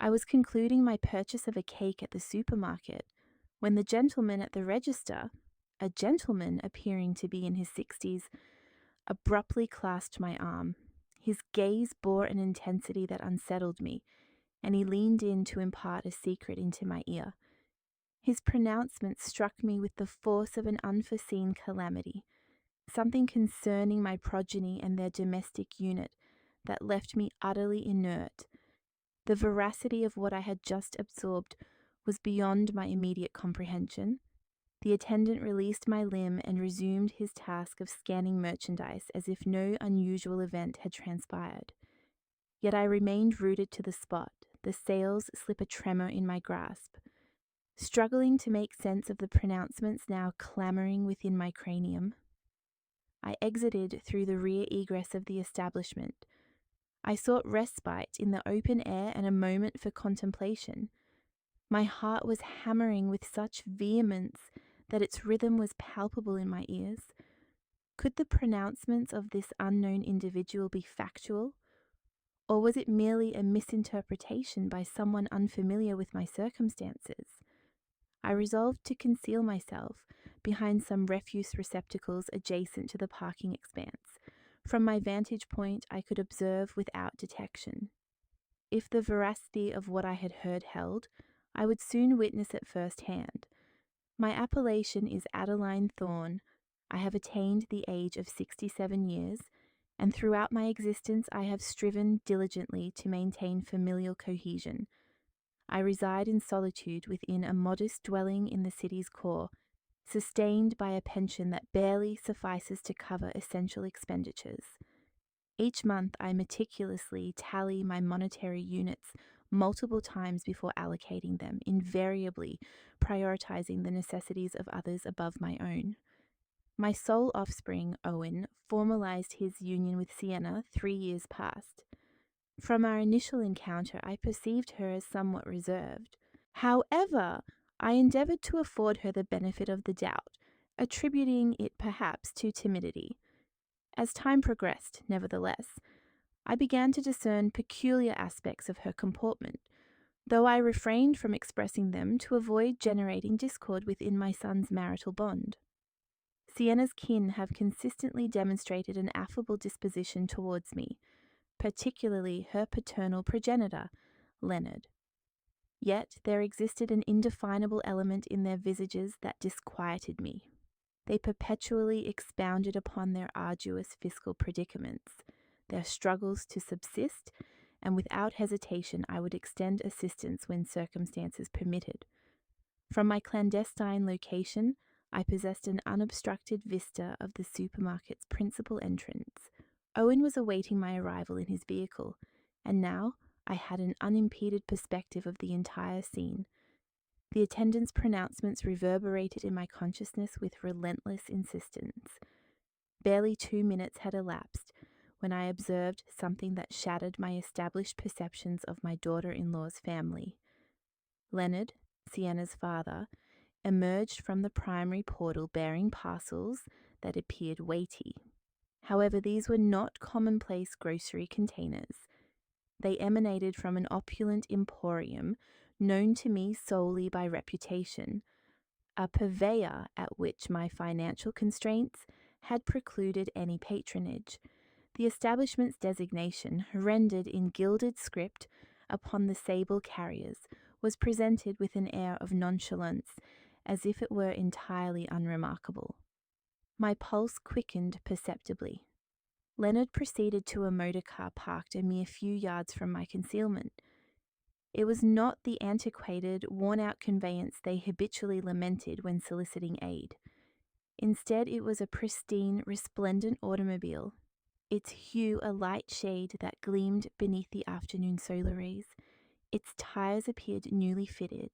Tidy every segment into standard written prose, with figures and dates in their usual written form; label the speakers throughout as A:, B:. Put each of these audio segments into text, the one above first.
A: I was concluding my purchase of a cake at the supermarket when the gentleman at the register, a gentleman appearing to be in his 60s, abruptly clasped my arm. His gaze bore an intensity that unsettled me, and he leaned in to impart a secret into my ear. His pronouncement struck me with the force of an unforeseen calamity, something concerning my progeny and their domestic unit that left me utterly inert. The veracity of what I had just absorbed was beyond my immediate comprehension. The attendant released my limb and resumed his task of scanning merchandise as if no unusual event had transpired. Yet I remained rooted to the spot, the sails slip a tremor in my grasp. Struggling to make sense of the pronouncements now clamoring within my cranium, I exited through the rear egress of the establishment. I sought respite in the open air and a moment for contemplation. My heart was hammering with such vehemence that its rhythm was palpable in my ears. Could the pronouncements of this unknown individual be factual? Or was it merely a misinterpretation by someone unfamiliar with my circumstances? I resolved to conceal myself behind some refuse receptacles adjacent to the parking expanse. From my vantage point, I could observe without detection. If the veracity of what I had heard held, I would soon witness it firsthand. My appellation is Adeline Thorne. I have attained the age of 67 years, and throughout my existence I have striven diligently to maintain familial cohesion. I reside in solitude within a modest dwelling in the city's core, sustained by a pension that barely suffices to cover essential expenditures. Each month I meticulously tally my monetary units multiple times before allocating them, invariably prioritizing the necessities of others above my own. My sole offspring, Owen, formalized his union with Sienna 3 years past. From our initial encounter, I perceived her as somewhat reserved. However, I endeavored to afford her the benefit of the doubt, attributing it perhaps to timidity. As time progressed, nevertheless, I began to discern peculiar aspects of her comportment, though I refrained from expressing them to avoid generating discord within my son's marital bond. Sienna's kin have consistently demonstrated an affable disposition towards me, particularly her paternal progenitor, Leonard. Yet there existed an indefinable element in their visages that disquieted me. They perpetually expounded upon their arduous fiscal predicaments, their struggles to subsist, and without hesitation I would extend assistance when circumstances permitted. From my clandestine location, I possessed an unobstructed vista of the supermarket's principal entrance. Owen was awaiting my arrival in his vehicle, and now I had an unimpeded perspective of the entire scene. The attendant's pronouncements reverberated in my consciousness with relentless insistence. Barely 2 minutes had elapsed when I observed something that shattered my established perceptions of my daughter-in-law's family. Leonard, Sienna's father, emerged from the primary portal bearing parcels that appeared weighty. However, these were not commonplace grocery containers. They emanated from an opulent emporium known to me solely by reputation, a purveyor at which my financial constraints had precluded any patronage. The establishment's designation, rendered in gilded script upon the sable carriers, was presented with an air of nonchalance, as if it were entirely unremarkable. My pulse quickened perceptibly. Leonard proceeded to a motor car parked a mere few yards from my concealment. It was not the antiquated, worn-out conveyance they habitually lamented when soliciting aid. Instead, it was a pristine, resplendent automobile, its hue a light shade that gleamed beneath the afternoon solar rays. Its tires appeared newly fitted,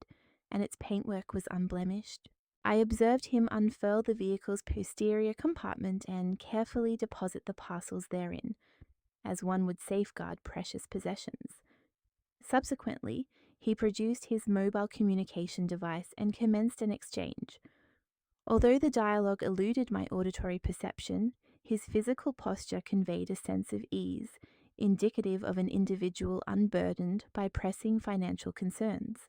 A: and its paintwork was unblemished. I observed him unfurl the vehicle's posterior compartment and carefully deposit the parcels therein, as one would safeguard precious possessions. Subsequently, he produced his mobile communication device and commenced an exchange. Although the dialogue eluded my auditory perception, his physical posture conveyed a sense of ease, indicative of an individual unburdened by pressing financial concerns.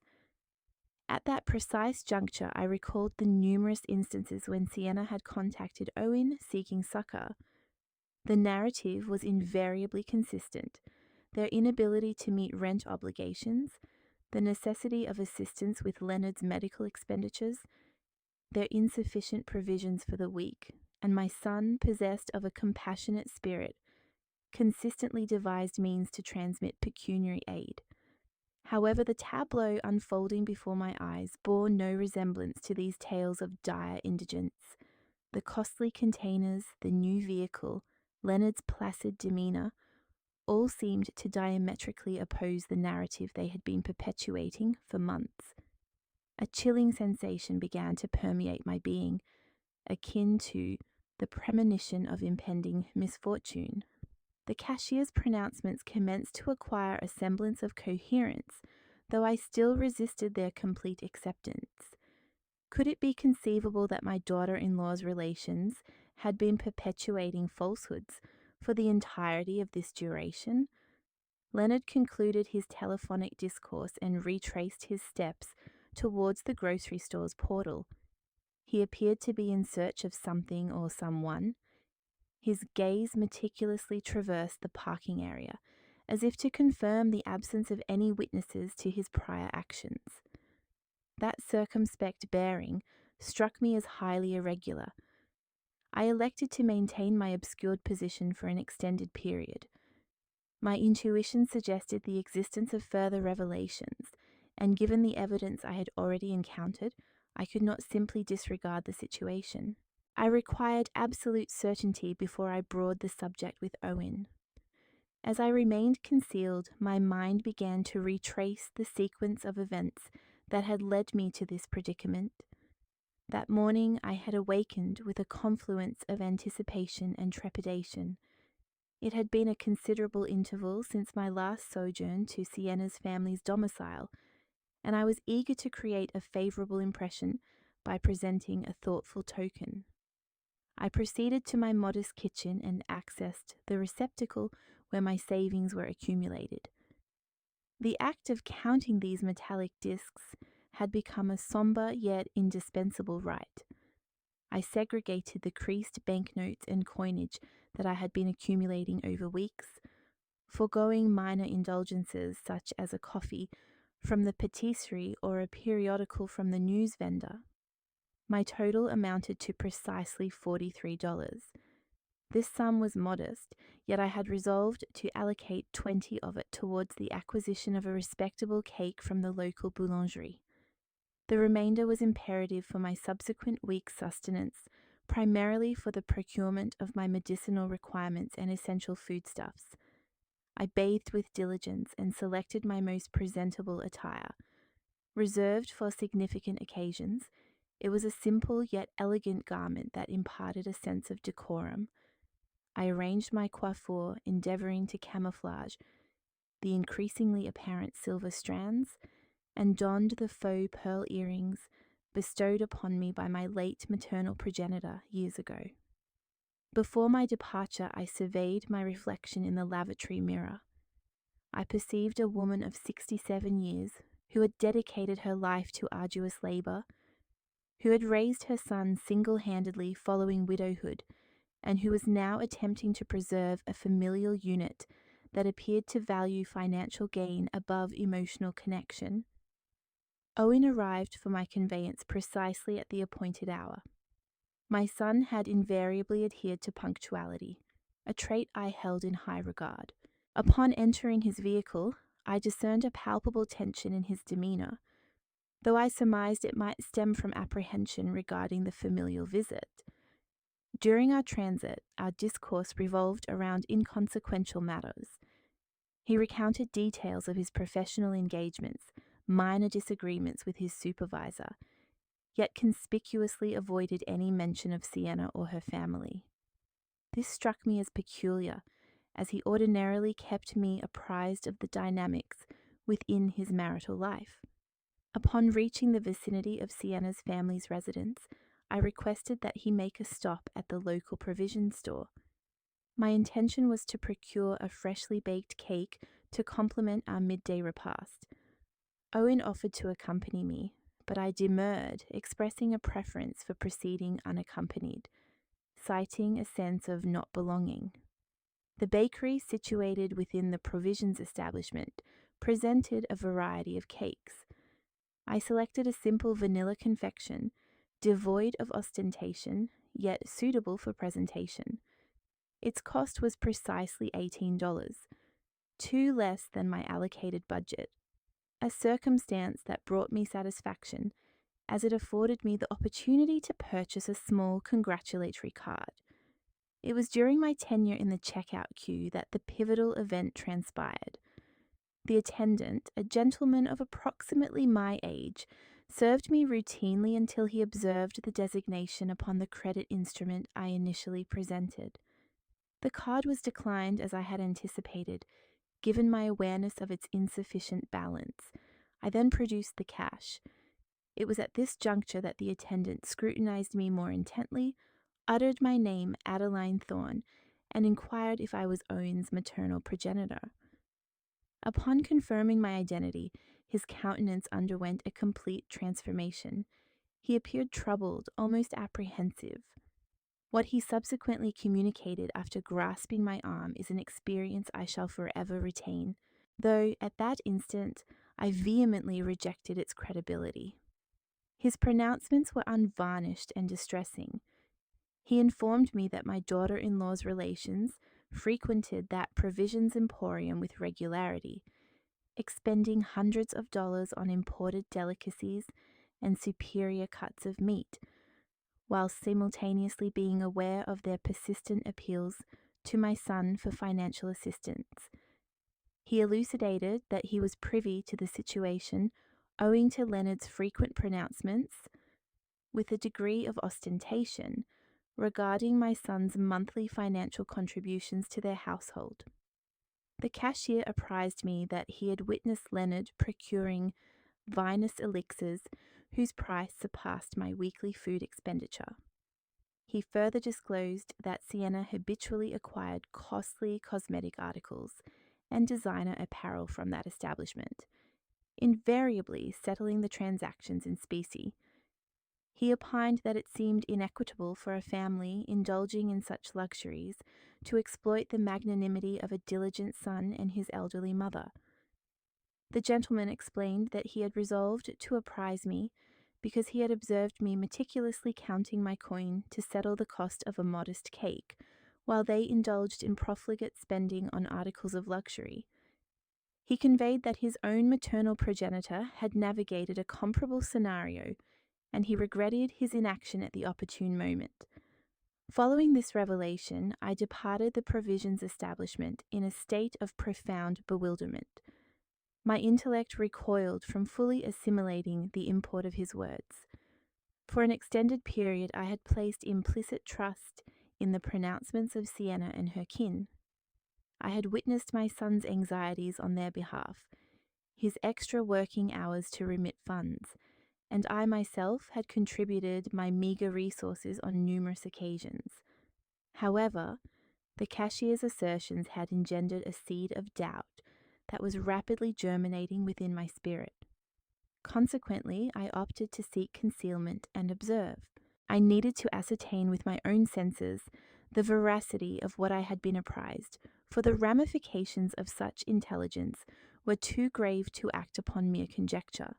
A: At that precise juncture, I recalled the numerous instances when Sienna had contacted Owen seeking succor. The narrative was invariably consistent: their inability to meet rent obligations, the necessity of assistance with Leonard's medical expenditures, their insufficient provisions for the week, and my son, possessed of a compassionate spirit, consistently devised means to transmit pecuniary aid. However, the tableau unfolding before my eyes bore no resemblance to these tales of dire indigence. The costly containers, the new vehicle, Leonard's placid demeanour, all seemed to diametrically oppose the narrative they had been perpetuating for months. A chilling sensation began to permeate my being, akin to the premonition of impending misfortune. The cashier's pronouncements commenced to acquire a semblance of coherence, though I still resisted their complete acceptance. Could it be conceivable that my daughter-in-law's relations had been perpetuating falsehoods for the entirety of this duration? Leonard concluded his telephonic discourse and retraced his steps towards the grocery store's portal. He appeared to be in search of something or someone. His gaze meticulously traversed the parking area, as if to confirm the absence of any witnesses to his prior actions. That circumspect bearing struck me as highly irregular. I elected to maintain my obscured position for an extended period. My intuition suggested the existence of further revelations, and given the evidence I had already encountered, I could not simply disregard the situation. I required absolute certainty before I broached the subject with Owen. As I remained concealed, my mind began to retrace the sequence of events that had led me to this predicament. That morning I had awakened with a confluence of anticipation and trepidation. It had been a considerable interval since my last sojourn to Sienna's family's domicile, and I was eager to create a favourable impression by presenting a thoughtful token. I proceeded to my modest kitchen and accessed the receptacle where my savings were accumulated. The act of counting these metallic discs had become a sombre yet indispensable rite. I segregated the creased banknotes and coinage that I had been accumulating over weeks, foregoing minor indulgences such as a coffee from the patisserie or a periodical from the news vendor. My total amounted to precisely $43. This sum was modest, yet I had resolved to allocate 20 of it towards the acquisition of a respectable cake from the local boulangerie. The remainder was imperative for my subsequent week's sustenance, primarily for the procurement of my medicinal requirements and essential foodstuffs. I bathed with diligence and selected my most presentable attire. Reserved for significant occasions, it was a simple yet elegant garment that imparted a sense of decorum. I arranged my coiffure, endeavouring to camouflage the increasingly apparent silver strands, and donned the faux pearl earrings bestowed upon me by my late maternal progenitor years ago. Before my departure, I surveyed my reflection in the lavatory mirror. I perceived a woman of 67 years who had dedicated her life to arduous labour, who had raised her son single-handedly following widowhood, and who was now attempting to preserve a familial unit that appeared to value financial gain above emotional connection. Owen arrived for my conveyance precisely at the appointed hour. My son had invariably adhered to punctuality, a trait I held in high regard. Upon entering his vehicle, I discerned a palpable tension in his demeanour, though I surmised it might stem from apprehension regarding the familial visit. During our transit, our discourse revolved around inconsequential matters. He recounted details of his professional engagements, minor disagreements with his supervisor, yet conspicuously avoided any mention of Sienna or her family. This struck me as peculiar, as he ordinarily kept me apprised of the dynamics within his marital life. Upon reaching the vicinity of Sienna's family's residence, I requested that he make a stop at the local provision store. My intention was to procure a freshly baked cake to complement our midday repast. Owen offered to accompany me, but I demurred, expressing a preference for proceeding unaccompanied, citing a sense of not belonging. The bakery, situated within the provisions establishment, presented a variety of cakes. I selected a simple vanilla confection, devoid of ostentation, yet suitable for presentation. Its cost was precisely $18, two less than my allocated budget, a circumstance that brought me satisfaction, as it afforded me the opportunity to purchase a small congratulatory card. It was during my tenure in the checkout queue that the pivotal event transpired. The attendant, a gentleman of approximately my age, served me routinely until he observed the designation upon the credit instrument I initially presented. The card was declined as I had anticipated, given my awareness of its insufficient balance. I then produced the cash. It was at this juncture that the attendant scrutinized me more intently, uttered my name, Adeline Thorne, and inquired if I was Owen's maternal progenitor. Upon confirming my identity, his countenance underwent a complete transformation. He appeared troubled, almost apprehensive. What he subsequently communicated after grasping my arm is an experience I shall forever retain, though at that instant I vehemently rejected its credibility. His pronouncements were unvarnished and distressing. He informed me that my daughter-in-law's relations frequented that provisions emporium with regularity, expending hundreds of dollars on imported delicacies and superior cuts of meat, while simultaneously being aware of their persistent appeals to my son for financial assistance. He elucidated that he was privy to the situation owing to Leonard's frequent pronouncements, with a degree of ostentation, regarding my son's monthly financial contributions to their household. The cashier apprised me that he had witnessed Leonard procuring vinous elixirs whose price surpassed my weekly food expenditure. He further disclosed that Sienna habitually acquired costly cosmetic articles and designer apparel from that establishment, invariably settling the transactions in specie. He opined that it seemed inequitable for a family indulging in such luxuries to exploit the magnanimity of a diligent son and his elderly mother. The gentleman explained that he had resolved to apprise me because he had observed me meticulously counting my coin to settle the cost of a modest cake, while they indulged in profligate spending on articles of luxury. He conveyed that his own maternal progenitor had navigated a comparable scenario, and he regretted his inaction at the opportune moment. Following this revelation, I departed the provisions establishment in a state of profound bewilderment. My intellect recoiled from fully assimilating the import of his words. For an extended period, I had placed implicit trust in the pronouncements of Sienna and her kin. I had witnessed my son's anxieties on their behalf, his extra working hours to remit funds, and I myself had contributed my meagre resources on numerous occasions. However, the cashier's assertions had engendered a seed of doubt that was rapidly germinating within my spirit. Consequently, I opted to seek concealment and observe. I needed to ascertain with my own senses the veracity of what I had been apprised, for the ramifications of such intelligence were too grave to act upon mere conjecture.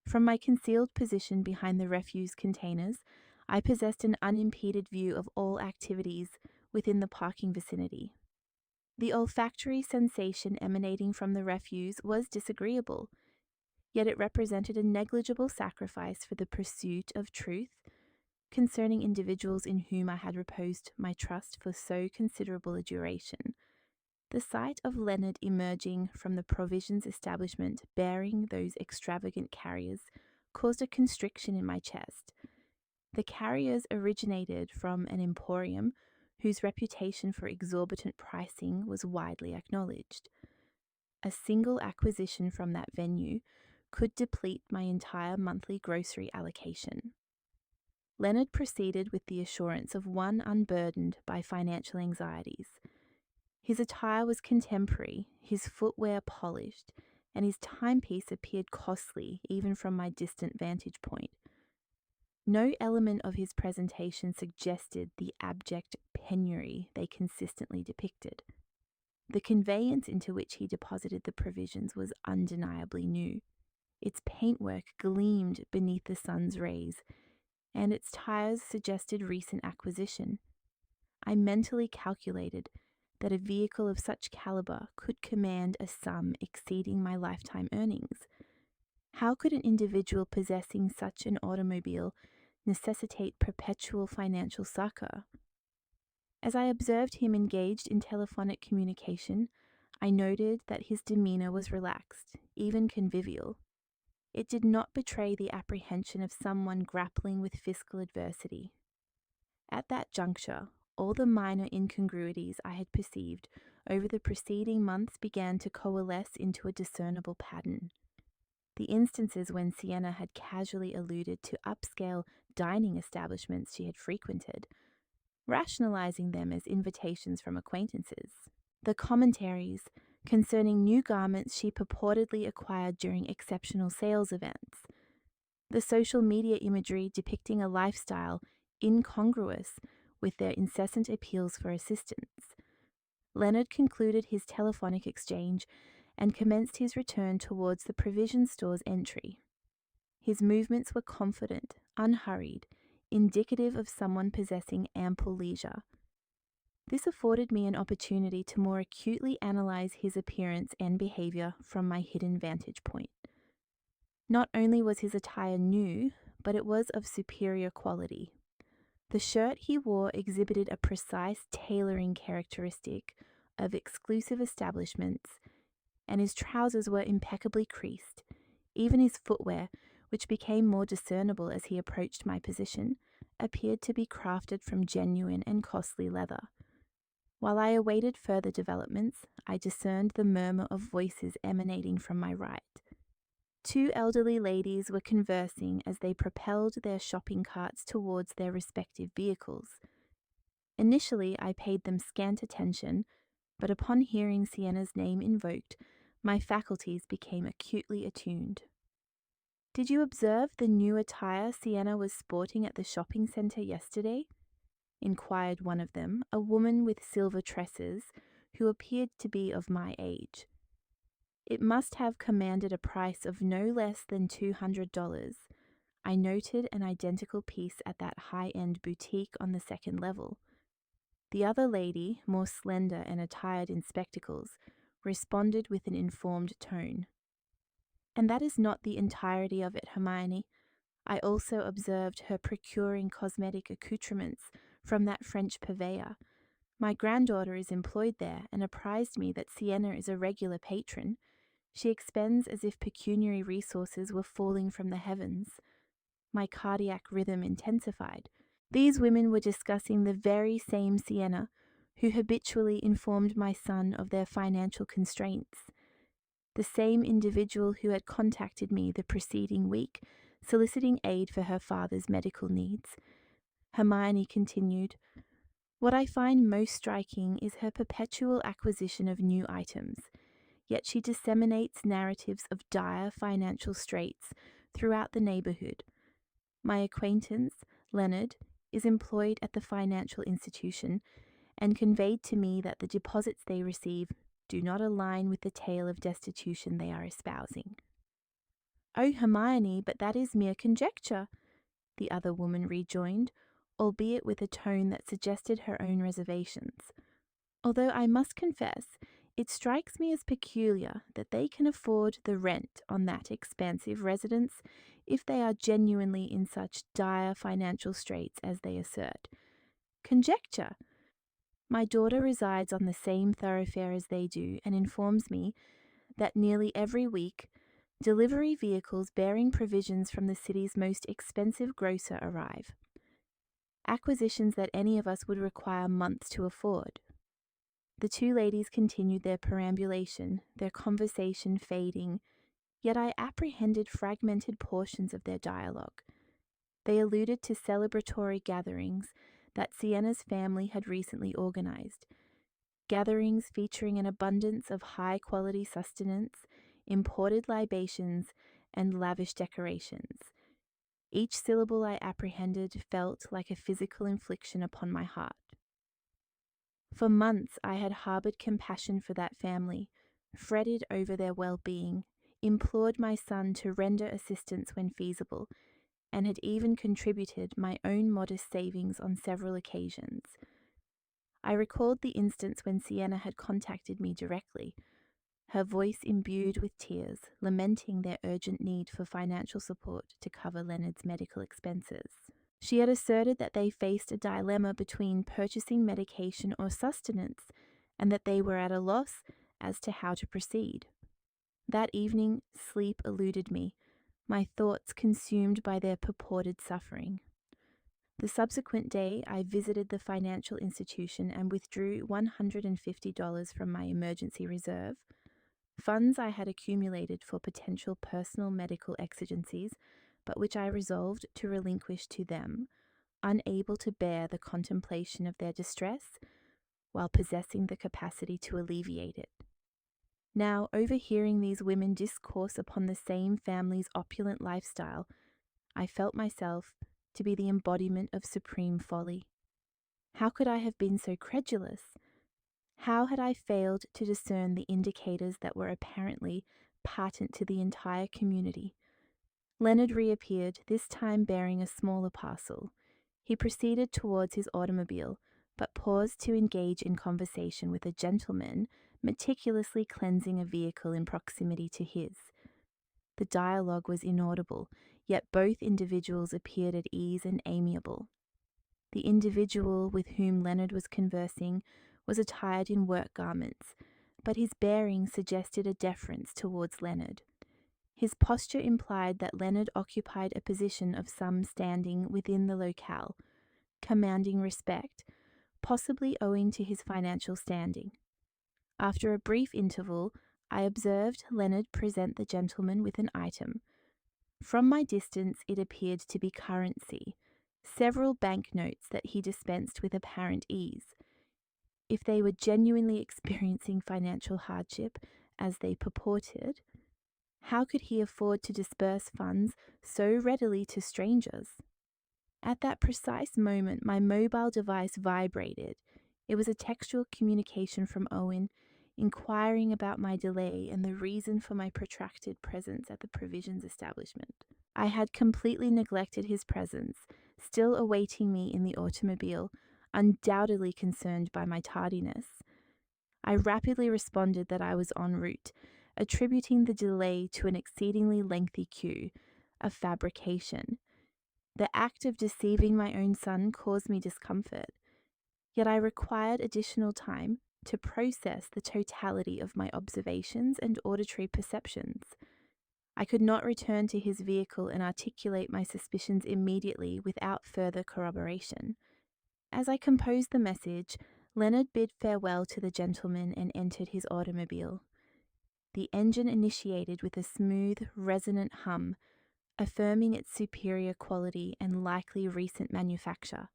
A: From my concealed position behind the refuse containers, I possessed an unimpeded view of all activities within the parking vicinity. The olfactory sensation emanating from the refuse was disagreeable, yet it represented a negligible sacrifice for the pursuit of truth concerning individuals in whom I had reposed my trust for so considerable a duration. The sight of Leonard emerging from the provisions establishment bearing those extravagant carriers caused a constriction in my chest. The carriers originated from an emporium whose reputation for exorbitant pricing was widely acknowledged. A single acquisition from that venue could deplete my entire monthly grocery allocation. Leonard proceeded with the assurance of one unburdened by financial anxieties. His attire was contemporary, his footwear polished, and his timepiece appeared costly even from my distant vantage point. No element of his presentation suggested the abject penury they consistently depicted. The conveyance into which he deposited the provisions was undeniably new. Its paintwork gleamed beneath the sun's rays, and its tires suggested recent acquisition. I mentally calculated that a vehicle of such caliber could command a sum exceeding my lifetime earnings. How could an individual possessing such an automobile necessitate perpetual financial succor? As I observed him engaged in telephonic communication, I noted that his demeanor was relaxed, even convivial. It did not betray the apprehension of someone grappling with fiscal adversity. At that juncture, all the minor incongruities I had perceived over the preceding months began to coalesce into a discernible pattern. The instances when Sienna had casually alluded to upscale dining establishments she had frequented, rationalizing them as invitations from acquaintances. The commentaries concerning new garments she purportedly acquired during exceptional sales events. The social media imagery depicting a lifestyle incongruous with their incessant appeals for assistance. Leonard concluded his telephonic exchange and commenced his return towards the provision store's entry. His movements were confident, unhurried, indicative of someone possessing ample leisure. This afforded me an opportunity to more acutely analyze his appearance and behavior from my hidden vantage point. Not only was his attire new, but it was of superior quality. The shirt he wore exhibited a precise tailoring characteristic of exclusive establishments, and his trousers were impeccably creased. Even his footwear, which became more discernible as he approached my position, appeared to be crafted from genuine and costly leather. While I awaited further developments, I discerned the murmur of voices emanating from my right. Two elderly ladies were conversing as they propelled their shopping carts towards their respective vehicles. Initially, I paid them scant attention, but upon hearing Sienna's name invoked, my faculties became acutely attuned. "Did you observe the new attire Sienna was sporting at the shopping centre yesterday?" inquired one of them, a woman with silver tresses, who appeared to be of my age. It must have commanded a price of no less than $200. I noted an identical piece at that high-end boutique on the second level. The other lady, more slender and attired in spectacles, responded with an informed tone. "And that is not the entirety of it, Hermione. I also observed her procuring cosmetic accoutrements from that French purveyor. My granddaughter is employed there and apprised me that Sienna is a regular patron. She expends as if pecuniary resources were falling from the heavens." My cardiac rhythm intensified. These women were discussing the very same Sienna who habitually informed my son of their financial constraints. The same individual who had contacted me the preceding week, soliciting aid for her father's medical needs. Hermione continued, "What I find most striking is her perpetual acquisition of new items, yet she disseminates narratives of dire financial straits throughout the neighborhood. My acquaintance, Leonard, is employed at the financial institution and conveyed to me that the deposits they receive do not align with the tale of destitution they are espousing." "Oh, Hermione, but that is mere conjecture," the other woman rejoined, albeit with a tone that suggested her own reservations. "Although I must confess, it strikes me as peculiar that they can afford the rent on that expansive residence if they are genuinely in such dire financial straits as they assert. Conjecture! My daughter resides on the same thoroughfare as they do and informs me that nearly every week delivery vehicles bearing provisions from the city's most expensive grocer arrive. Acquisitions that any of us would require months to afford." The two ladies continued their perambulation, their conversation fading, yet I apprehended fragmented portions of their dialogue. They alluded to celebratory gatherings that Sienna's family had recently organized, gatherings featuring an abundance of high-quality sustenance, imported libations, and lavish decorations. Each syllable I apprehended felt like a physical infliction upon my heart. For months I had harbored compassion for that family, fretted over their well-being, implored my son to render assistance when feasible, and had even contributed my own modest savings on several occasions. I recalled the instance when Sienna had contacted me directly, her voice imbued with tears, lamenting their urgent need for financial support to cover Leonard's medical expenses. She had asserted that they faced a dilemma between purchasing medication or sustenance, and that they were at a loss as to how to proceed. That evening, sleep eluded me, my thoughts consumed by their purported suffering. The subsequent day, I visited the financial institution and withdrew $150 from my emergency reserve, funds I had accumulated for potential personal medical exigencies, but which I resolved to relinquish to them, unable to bear the contemplation of their distress, while possessing the capacity to alleviate it. Now, overhearing these women discourse upon the same family's opulent lifestyle, I felt myself to be the embodiment of supreme folly. How could I have been so credulous? How had I failed to discern the indicators that were apparently patent to the entire community? Leonard reappeared, this time bearing a smaller parcel. He proceeded towards his automobile, but paused to engage in conversation with a gentleman meticulously cleansing a vehicle in proximity to his. The dialogue was inaudible, yet both individuals appeared at ease and amiable. The individual with whom Leonard was conversing was attired in work garments, but his bearing suggested a deference towards Leonard. His posture implied that Leonard occupied a position of some standing within the locale, commanding respect, possibly owing to his financial standing. After a brief interval, I observed Leonard present the gentleman with an item. From my distance, it appeared to be currency, several banknotes that he dispensed with apparent ease. If they were genuinely experiencing financial hardship, as they purported, how could he afford to disburse funds so readily to strangers? At that precise moment, my mobile device vibrated. It was a textual communication from Owen, inquiring about my delay and the reason for my protracted presence at the provisions establishment. I had completely neglected his presence, still awaiting me in the automobile, undoubtedly concerned by my tardiness. I rapidly responded that I was en route, attributing the delay to an exceedingly lengthy queue, a fabrication. The act of deceiving my own son caused me discomfort, yet I required additional time to process the totality of my observations and auditory perceptions. I could not return to his vehicle and articulate my suspicions immediately without further corroboration. As I composed the message, Leonard bid farewell to the gentleman and entered his automobile. The engine initiated with a smooth, resonant hum, affirming its superior quality and likely recent manufacture.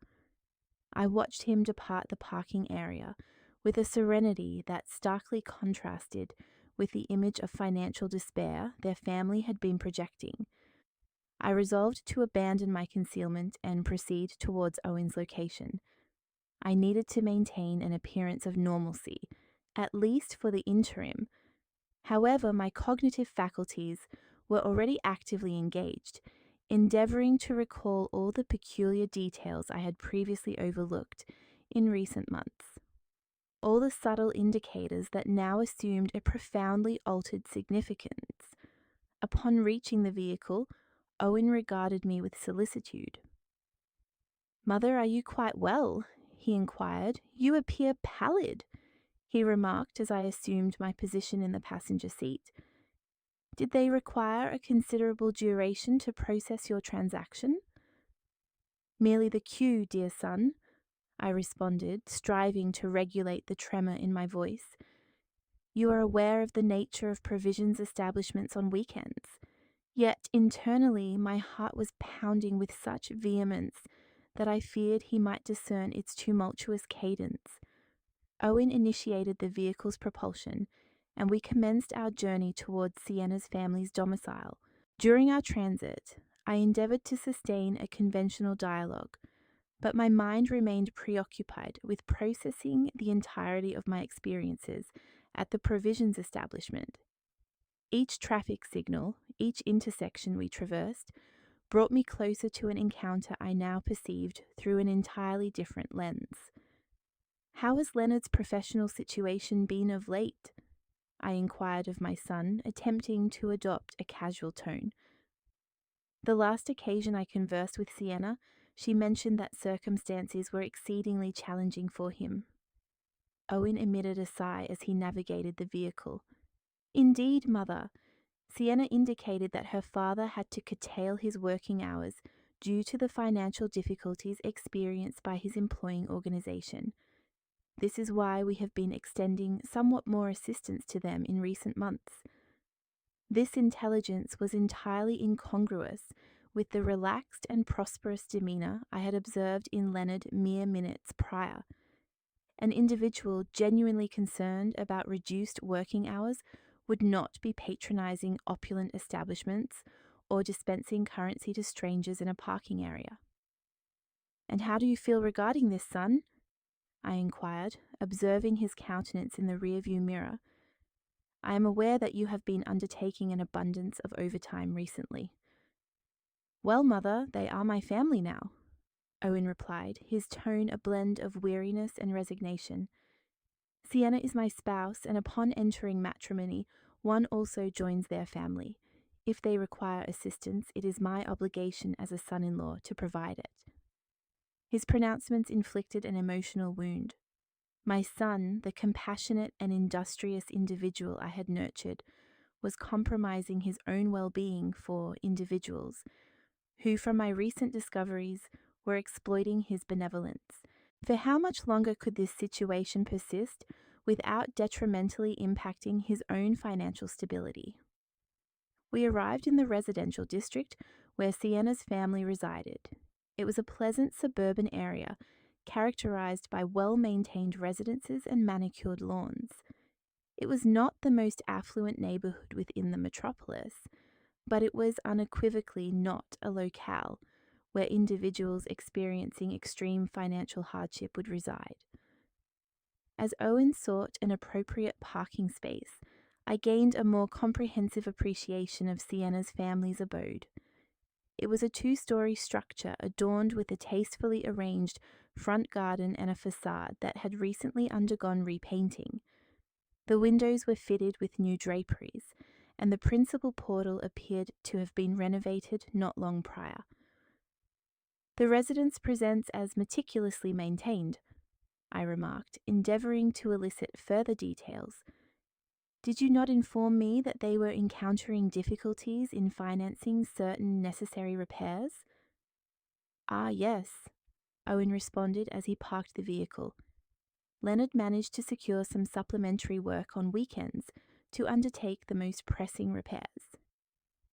A: I watched him depart the parking area with a serenity that starkly contrasted with the image of financial despair their family had been projecting. I resolved to abandon my concealment and proceed towards Owen's location. I needed to maintain an appearance of normalcy, at least for the interim. However, my cognitive faculties were already actively engaged, endeavoring to recall all the peculiar details I had previously overlooked in recent months. All the subtle indicators that now assumed a profoundly altered significance. Upon reaching the vehicle, Owen regarded me with solicitude. "Mother, are you quite well?" he inquired. "You appear pallid," he remarked as I assumed my position in the passenger seat. "Did they require a considerable duration to process your transaction?" "Merely the queue, dear son," I responded, striving to regulate the tremor in my voice. "You are aware of the nature of provisions establishments on weekends. Yet internally my heart was pounding with such vehemence that I feared he might discern its tumultuous cadence. Owen initiated the vehicle's propulsion, and we commenced our journey towards Sienna's family's domicile. During our transit, I endeavoured to sustain a conventional dialogue, but my mind remained preoccupied with processing the entirety of my experiences at the provisions establishment. Each traffic signal, each intersection we traversed, brought me closer to an encounter I now perceived through an entirely different lens. How has Leonard's professional situation been of late? I inquired of my son, attempting to adopt a casual tone. The last occasion I conversed with Sienna, she mentioned that circumstances were exceedingly challenging for him. Owen emitted a sigh as he navigated the vehicle. Indeed, mother. Sienna indicated that her father had to curtail his working hours due to the financial difficulties experienced by his employing organisation. This is why we have been extending somewhat more assistance to them in recent months. This intelligence was entirely incongruous with the relaxed and prosperous demeanour I had observed in Leonard mere minutes prior. An individual genuinely concerned about reduced working hours would not be patronising opulent establishments or dispensing currency to strangers in a parking area. And how do you feel regarding this, son? I inquired, observing his countenance in the rearview mirror. I am aware that you have been undertaking an abundance of overtime recently. Well, mother, they are my family now, Owen replied, his tone a blend of weariness and resignation. Sienna is my spouse, and upon entering matrimony, one also joins their family. If they require assistance, it is my obligation as a son-in-law to provide it. His pronouncements inflicted an emotional wound. My son, the compassionate and industrious individual I had nurtured, was compromising his own well-being for individuals who, from my recent discoveries, were exploiting his benevolence. For how much longer could this situation persist without detrimentally impacting his own financial stability? We arrived in the residential district where Sienna's family resided. It was a pleasant suburban area characterized by well-maintained residences and manicured lawns. It was not the most affluent neighborhood within the metropolis, but it was unequivocally not a locale where individuals experiencing extreme financial hardship would reside. As Owen sought an appropriate parking space, I gained a more comprehensive appreciation of Sienna's family's abode. It was a 2-story structure adorned with a tastefully arranged front garden and a facade that had recently undergone repainting. The windows were fitted with new draperies, and the principal portal appeared to have been renovated not long prior. The residence presents as meticulously maintained, I remarked, endeavouring to elicit further details. Did you not inform me that they were encountering difficulties in financing certain necessary repairs? Ah, yes, Owen responded as he parked the vehicle. Leonard managed to secure some supplementary work on weekends to undertake the most pressing repairs.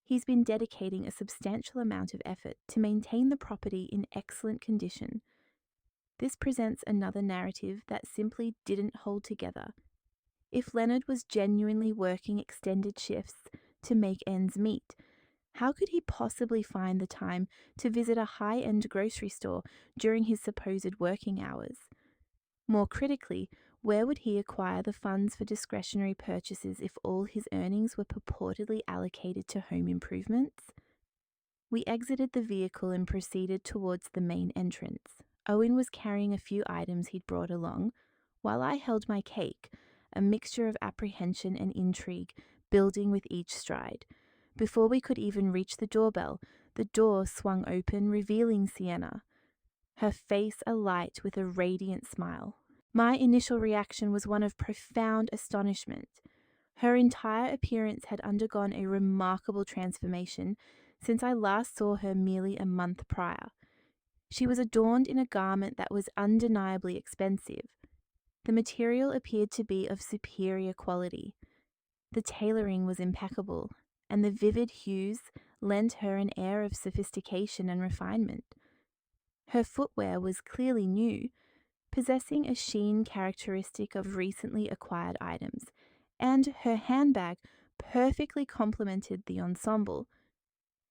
A: He's been dedicating a substantial amount of effort to maintain the property in excellent condition. This presents another narrative that simply didn't hold together. If Leonard was genuinely working extended shifts to make ends meet, how could he possibly find the time to visit a high-end grocery store during his supposed working hours? More critically, where would he acquire the funds for discretionary purchases if all his earnings were purportedly allocated to home improvements? We exited the vehicle and proceeded towards the main entrance. Owen was carrying a few items he'd brought along, while I held my cake, a mixture of apprehension and intrigue building with each stride. Before we could even reach the doorbell, the door swung open, revealing Sienna, her face alight with a radiant smile. My initial reaction was one of profound astonishment. Her entire appearance had undergone a remarkable transformation since I last saw her merely a month prior. She was adorned in a garment that was undeniably expensive. The material appeared to be of superior quality. The tailoring was impeccable, and the vivid hues lent her an air of sophistication and refinement. Her footwear was clearly new, possessing a sheen characteristic of recently acquired items, and her handbag perfectly complemented the ensemble.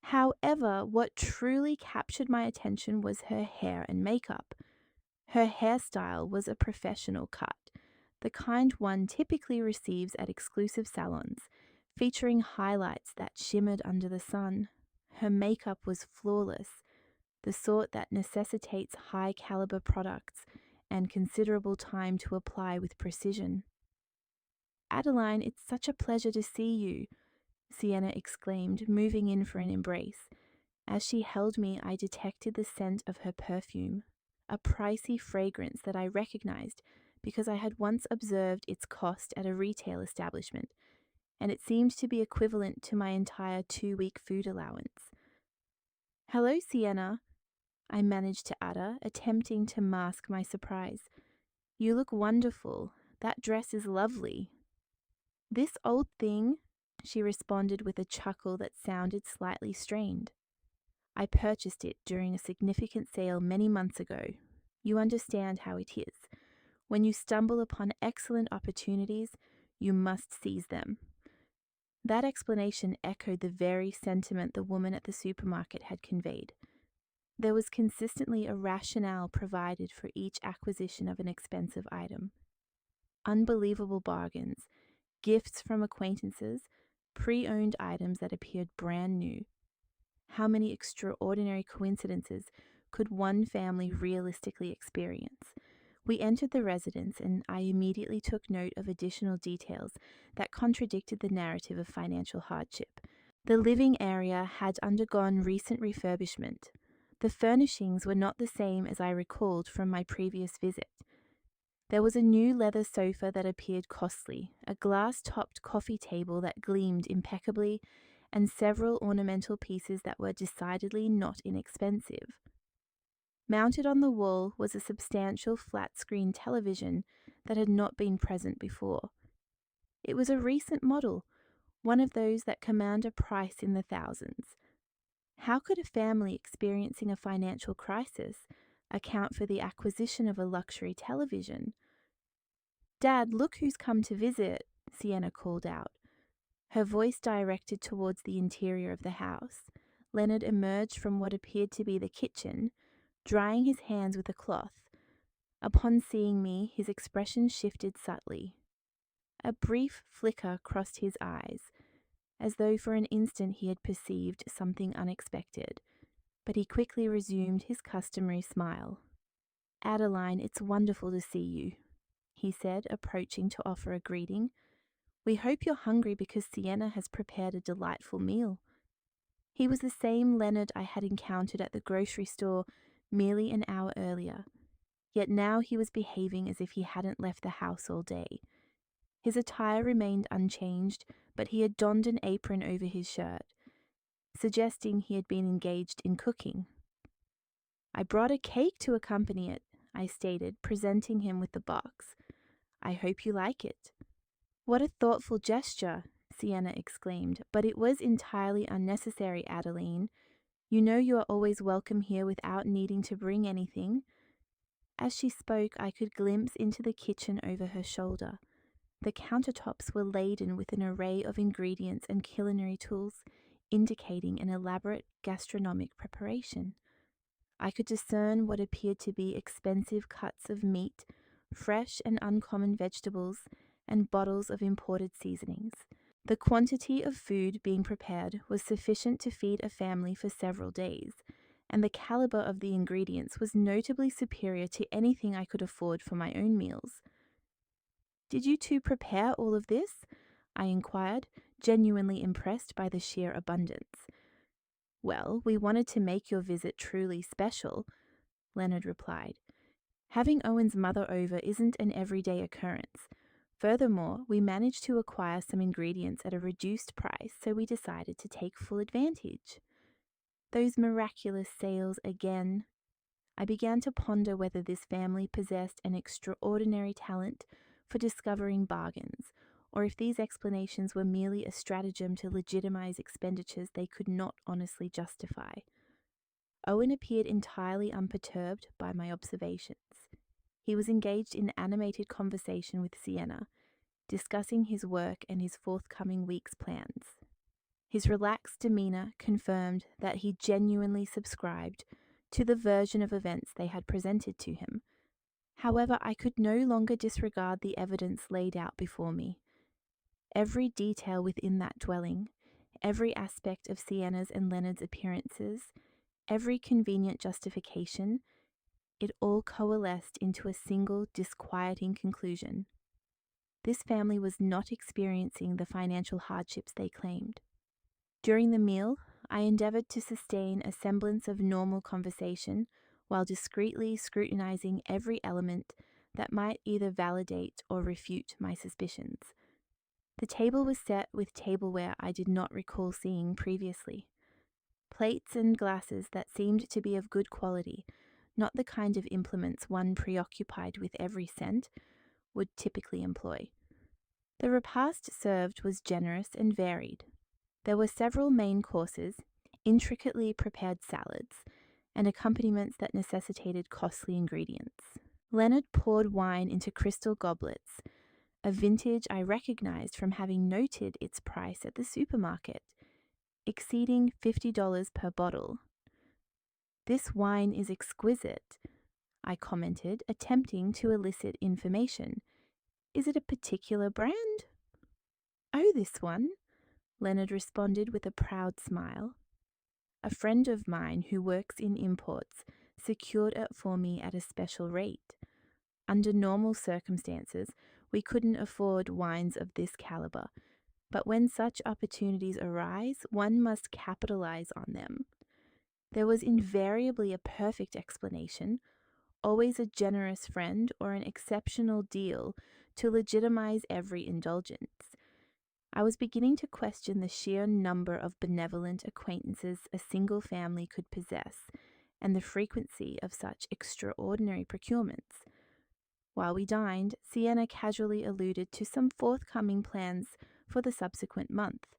A: However, what truly captured my attention was her hair and makeup. Her hairstyle was a professional cut, the kind one typically receives at exclusive salons, featuring highlights that shimmered under the sun. Her makeup was flawless, the sort that necessitates high-caliber products and considerable time to apply with precision. "Adeline, it's such a pleasure to see you," Sienna exclaimed, moving in for an embrace. As she held me, I detected the scent of her perfume, a pricey fragrance that I recognized because I had once observed its cost at a retail establishment, and it seemed to be equivalent to my entire 2-week food allowance. "Hello, Sienna," I managed to utter, attempting to mask my surprise. "You look wonderful. That dress is lovely." "This old thing," she responded with a chuckle that sounded slightly strained. "I purchased it during a significant sale many months ago. You understand how it is. When you stumble upon excellent opportunities, you must seize them." That explanation echoed the very sentiment the woman at the supermarket had conveyed. There was consistently a rationale provided for each acquisition of an expensive item. Unbelievable bargains, gifts from acquaintances, pre-owned items that appeared brand new. How many extraordinary coincidences could one family realistically experience? We entered the residence, and I immediately took note of additional details that contradicted the narrative of financial hardship. The living area had undergone recent refurbishment. The furnishings were not the same as I recalled from my previous visit. There was a new leather sofa that appeared costly, a glass-topped coffee table that gleamed impeccably, and several ornamental pieces that were decidedly not inexpensive. Mounted on the wall was a substantial flat-screen television that had not been present before. It was a recent model, one of those that command a price in the thousands. How could a family experiencing a financial crisis account for the acquisition of a luxury television? "Dad, look who's come to visit," Sienna called out. Her voice directed towards the interior of the house. Leonard emerged from what appeared to be the kitchen, drying his hands with a cloth. Upon seeing me, his expression shifted subtly. A brief flicker crossed his eyes, as though for an instant he had perceived something unexpected, but he quickly resumed his customary smile. "Adeline, it's wonderful to see you," he said, approaching to offer a greeting. "We hope you're hungry because Sienna has prepared a delightful meal." He was the same Leonard I had encountered at the grocery store merely an hour earlier, yet now he was behaving as if he hadn't left the house all day. His attire remained unchanged, but he had donned an apron over his shirt, suggesting he had been engaged in cooking. "I brought a cake to accompany it," I stated, presenting him with the box. "I hope you like it." "What a thoughtful gesture," Sienna exclaimed, "but it was entirely unnecessary, Adeline. You know you are always welcome here without needing to bring anything." As she spoke, I could glimpse into the kitchen over her shoulder. The countertops were laden with an array of ingredients and culinary tools, indicating an elaborate gastronomic preparation. I could discern what appeared to be expensive cuts of meat, fresh and uncommon vegetables, and bottles of imported seasonings. The quantity of food being prepared was sufficient to feed a family for several days, and the caliber of the ingredients was notably superior to anything I could afford for my own meals. "Did you two prepare all of this?" I inquired, genuinely impressed by the sheer abundance. "Well, we wanted to make your visit truly special," Leonard replied. "Having Owen's mother over isn't an everyday occurrence. Furthermore, we managed to acquire some ingredients at a reduced price, so we decided to take full advantage." Those miraculous sales again. I began to ponder whether this family possessed an extraordinary talent for discovering bargains, or if these explanations were merely a stratagem to legitimize expenditures they could not honestly justify. Owen appeared entirely unperturbed by my observations. He was engaged in animated conversation with Sienna, discussing his work and his forthcoming week's plans. His relaxed demeanor confirmed that he genuinely subscribed to the version of events they had presented to him. However, I could no longer disregard the evidence laid out before me. Every detail within that dwelling, every aspect of Sienna's and Leonard's appearances, every convenient justification, it all coalesced into a single disquieting conclusion. This family was not experiencing the financial hardships they claimed. During the meal, I endeavored to sustain a semblance of normal conversation while discreetly scrutinizing every element that might either validate or refute my suspicions. The table was set with tableware I did not recall seeing previously. Plates and glasses that seemed to be of good quality, not the kind of implements one preoccupied with every cent would typically employ. The repast served was generous and varied. There were several main courses, intricately prepared salads, and accompaniments that necessitated costly ingredients. Leonard poured wine into crystal goblets, a vintage I recognized from having noted its price at the supermarket, exceeding $50 per bottle. "This wine is exquisite," I commented, attempting to elicit information. "Is it a particular brand?" "Oh, this one," Leonard responded with a proud smile. "A friend of mine who works in imports secured it for me at a special rate. Under normal circumstances, we couldn't afford wines of this caliber, but when such opportunities arise, one must capitalize on them." There was invariably a perfect explanation, always a generous friend or an exceptional deal to legitimize every indulgence. I was beginning to question the sheer number of benevolent acquaintances a single family could possess and the frequency of such extraordinary procurements. While we dined, Sienna casually alluded to some forthcoming plans for the subsequent month.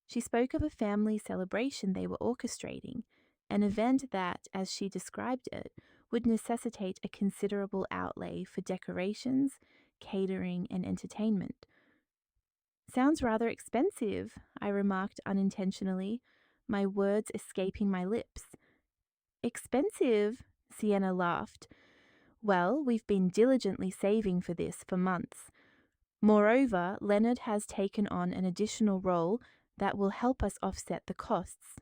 A: She spoke of a family celebration they were orchestrating, an event that, as she described it, would necessitate a considerable outlay for decorations, catering, and entertainment. "Sounds rather expensive," I remarked unintentionally, my words escaping my lips. "Expensive?" Sienna laughed. "Well, we've been diligently saving for this for months. Moreover, Leonard has taken on an additional role that will help us offset the costs."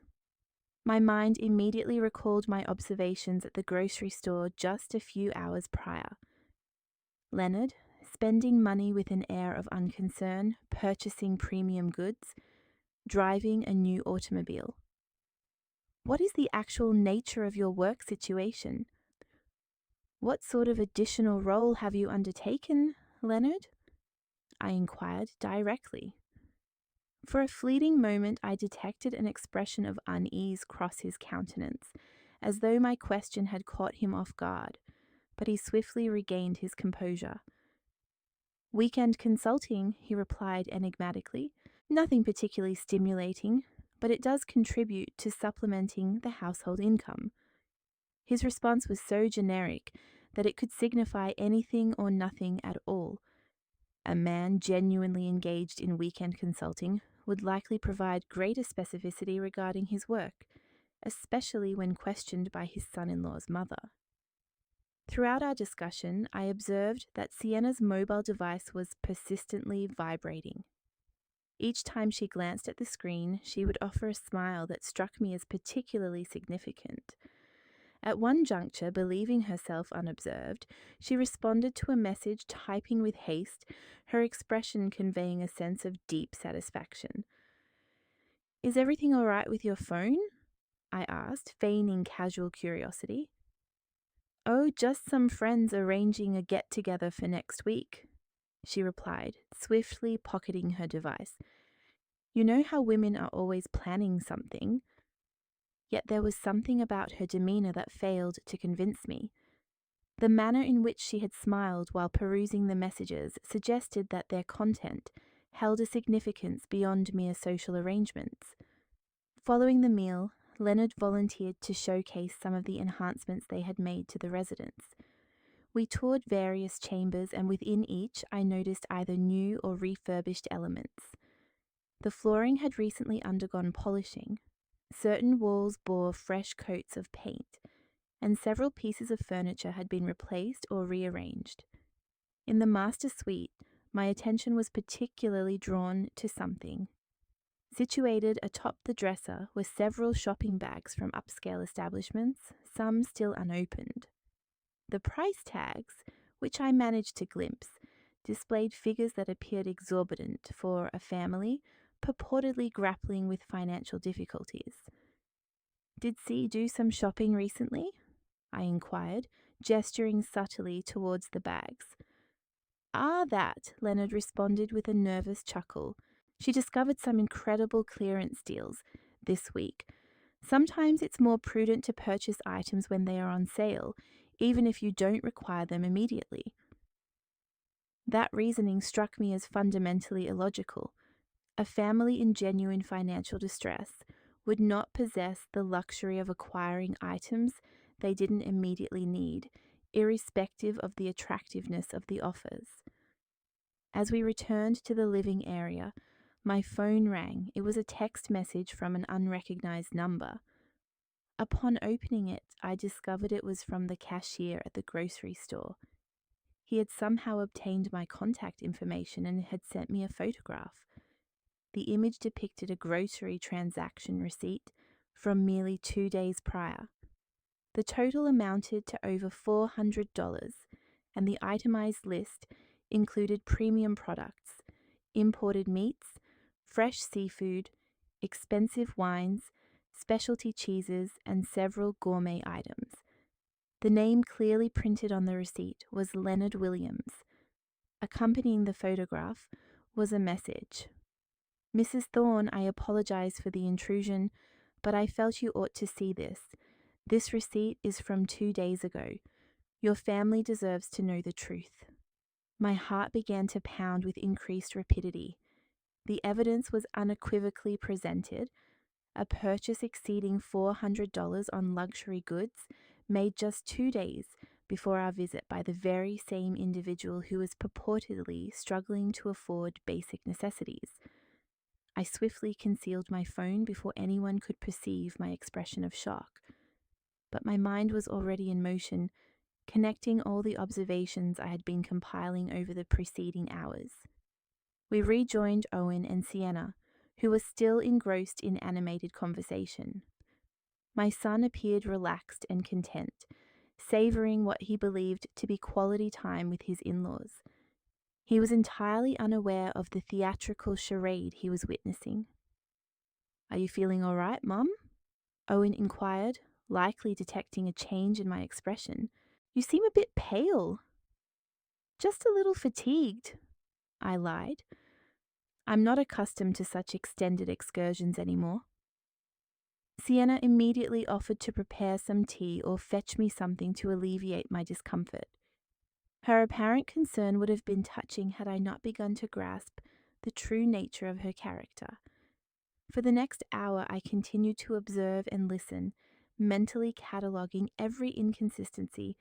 A: My mind immediately recalled my observations at the grocery store just a few hours prior. Leonard, spending money with an air of unconcern, purchasing premium goods, driving a new automobile. "What is the actual nature of your work situation? What sort of additional role have you undertaken, Leonard?" I inquired directly. For a fleeting moment, I detected an expression of unease cross his countenance, as though my question had caught him off guard, but he swiftly regained his composure. "Weekend consulting," he replied enigmatically. "Nothing particularly stimulating, but it does contribute to supplementing the household income." His response was so generic that it could signify anything or nothing at all. A man genuinely engaged in weekend consulting would likely provide greater specificity regarding his work, especially when questioned by his son-in-law's mother. Throughout our discussion, I observed that Sienna's mobile device was persistently vibrating. Each time she glanced at the screen, she would offer a smile that struck me as particularly significant. At one juncture, believing herself unobserved, she responded to a message typing with haste, her expression conveying a sense of deep satisfaction. "Is everything all right with your phone?" I asked, feigning casual curiosity. "Oh, just some friends arranging a get-together for next week," she replied, swiftly pocketing her device. You know how women are always planning something? Yet there was something about her demeanor that failed to convince me. The manner in which she had smiled while perusing the messages suggested that their content held a significance beyond mere social arrangements. Following the meal, Leonard volunteered to showcase some of the enhancements they had made to the residence. We toured various chambers, and within each I noticed either new or refurbished elements. The flooring had recently undergone polishing. Certain walls bore fresh coats of paint, and several pieces of furniture had been replaced or rearranged. In the master suite, my attention was particularly drawn to something. Situated atop the dresser were several shopping bags from upscale establishments, some still unopened. The price tags, which I managed to glimpse, displayed figures that appeared exorbitant for a family purportedly grappling with financial difficulties. "Did C do some shopping recently?" I inquired, gesturing subtly towards the bags. "Ah, that," Leonard responded with a nervous chuckle. "She discovered some incredible clearance deals this week. Sometimes it's more prudent to purchase items when they are on sale, even if you don't require them immediately." That reasoning struck me as fundamentally illogical. A family in genuine financial distress would not possess the luxury of acquiring items they didn't immediately need, irrespective of the attractiveness of the offers. As we returned to the living area, my phone rang. It was a text message from an unrecognized number. Upon opening it, I discovered it was from the cashier at the grocery store. He had somehow obtained my contact information and had sent me a photograph. The image depicted a grocery transaction receipt from merely 2 days prior. The total amounted to over $400, and the itemized list included premium products, imported meats, fresh seafood, expensive wines, specialty cheeses, and several gourmet items. The name clearly printed on the receipt was Leonard Williams. Accompanying the photograph was a message. "Mrs. Thorne, I apologize for the intrusion, but I felt you ought to see this. This receipt is from 2 days ago. Your family deserves to know the truth." My heart began to pound with increased rapidity. The evidence was unequivocally presented. A purchase exceeding $400 on luxury goods made just 2 days before our visit by the very same individual who was purportedly struggling to afford basic necessities. I swiftly concealed my phone before anyone could perceive my expression of shock. But my mind was already in motion, connecting all the observations I had been compiling over the preceding hours. We rejoined Owen and Sienna, who were still engrossed in animated conversation. My son appeared relaxed and content, savoring what he believed to be quality time with his in-laws. He was entirely unaware of the theatrical charade he was witnessing. "Are you feeling all right, Mum?" Owen inquired, likely detecting a change in my expression. "You seem a bit pale." "Just a little fatigued," I lied. "I'm not accustomed to such extended excursions anymore." Sienna immediately offered to prepare some tea or fetch me something to alleviate my discomfort. Her apparent concern would have been touching had I not begun to grasp the true nature of her character. For the next hour I continued to observe and listen, mentally cataloguing every inconsistency,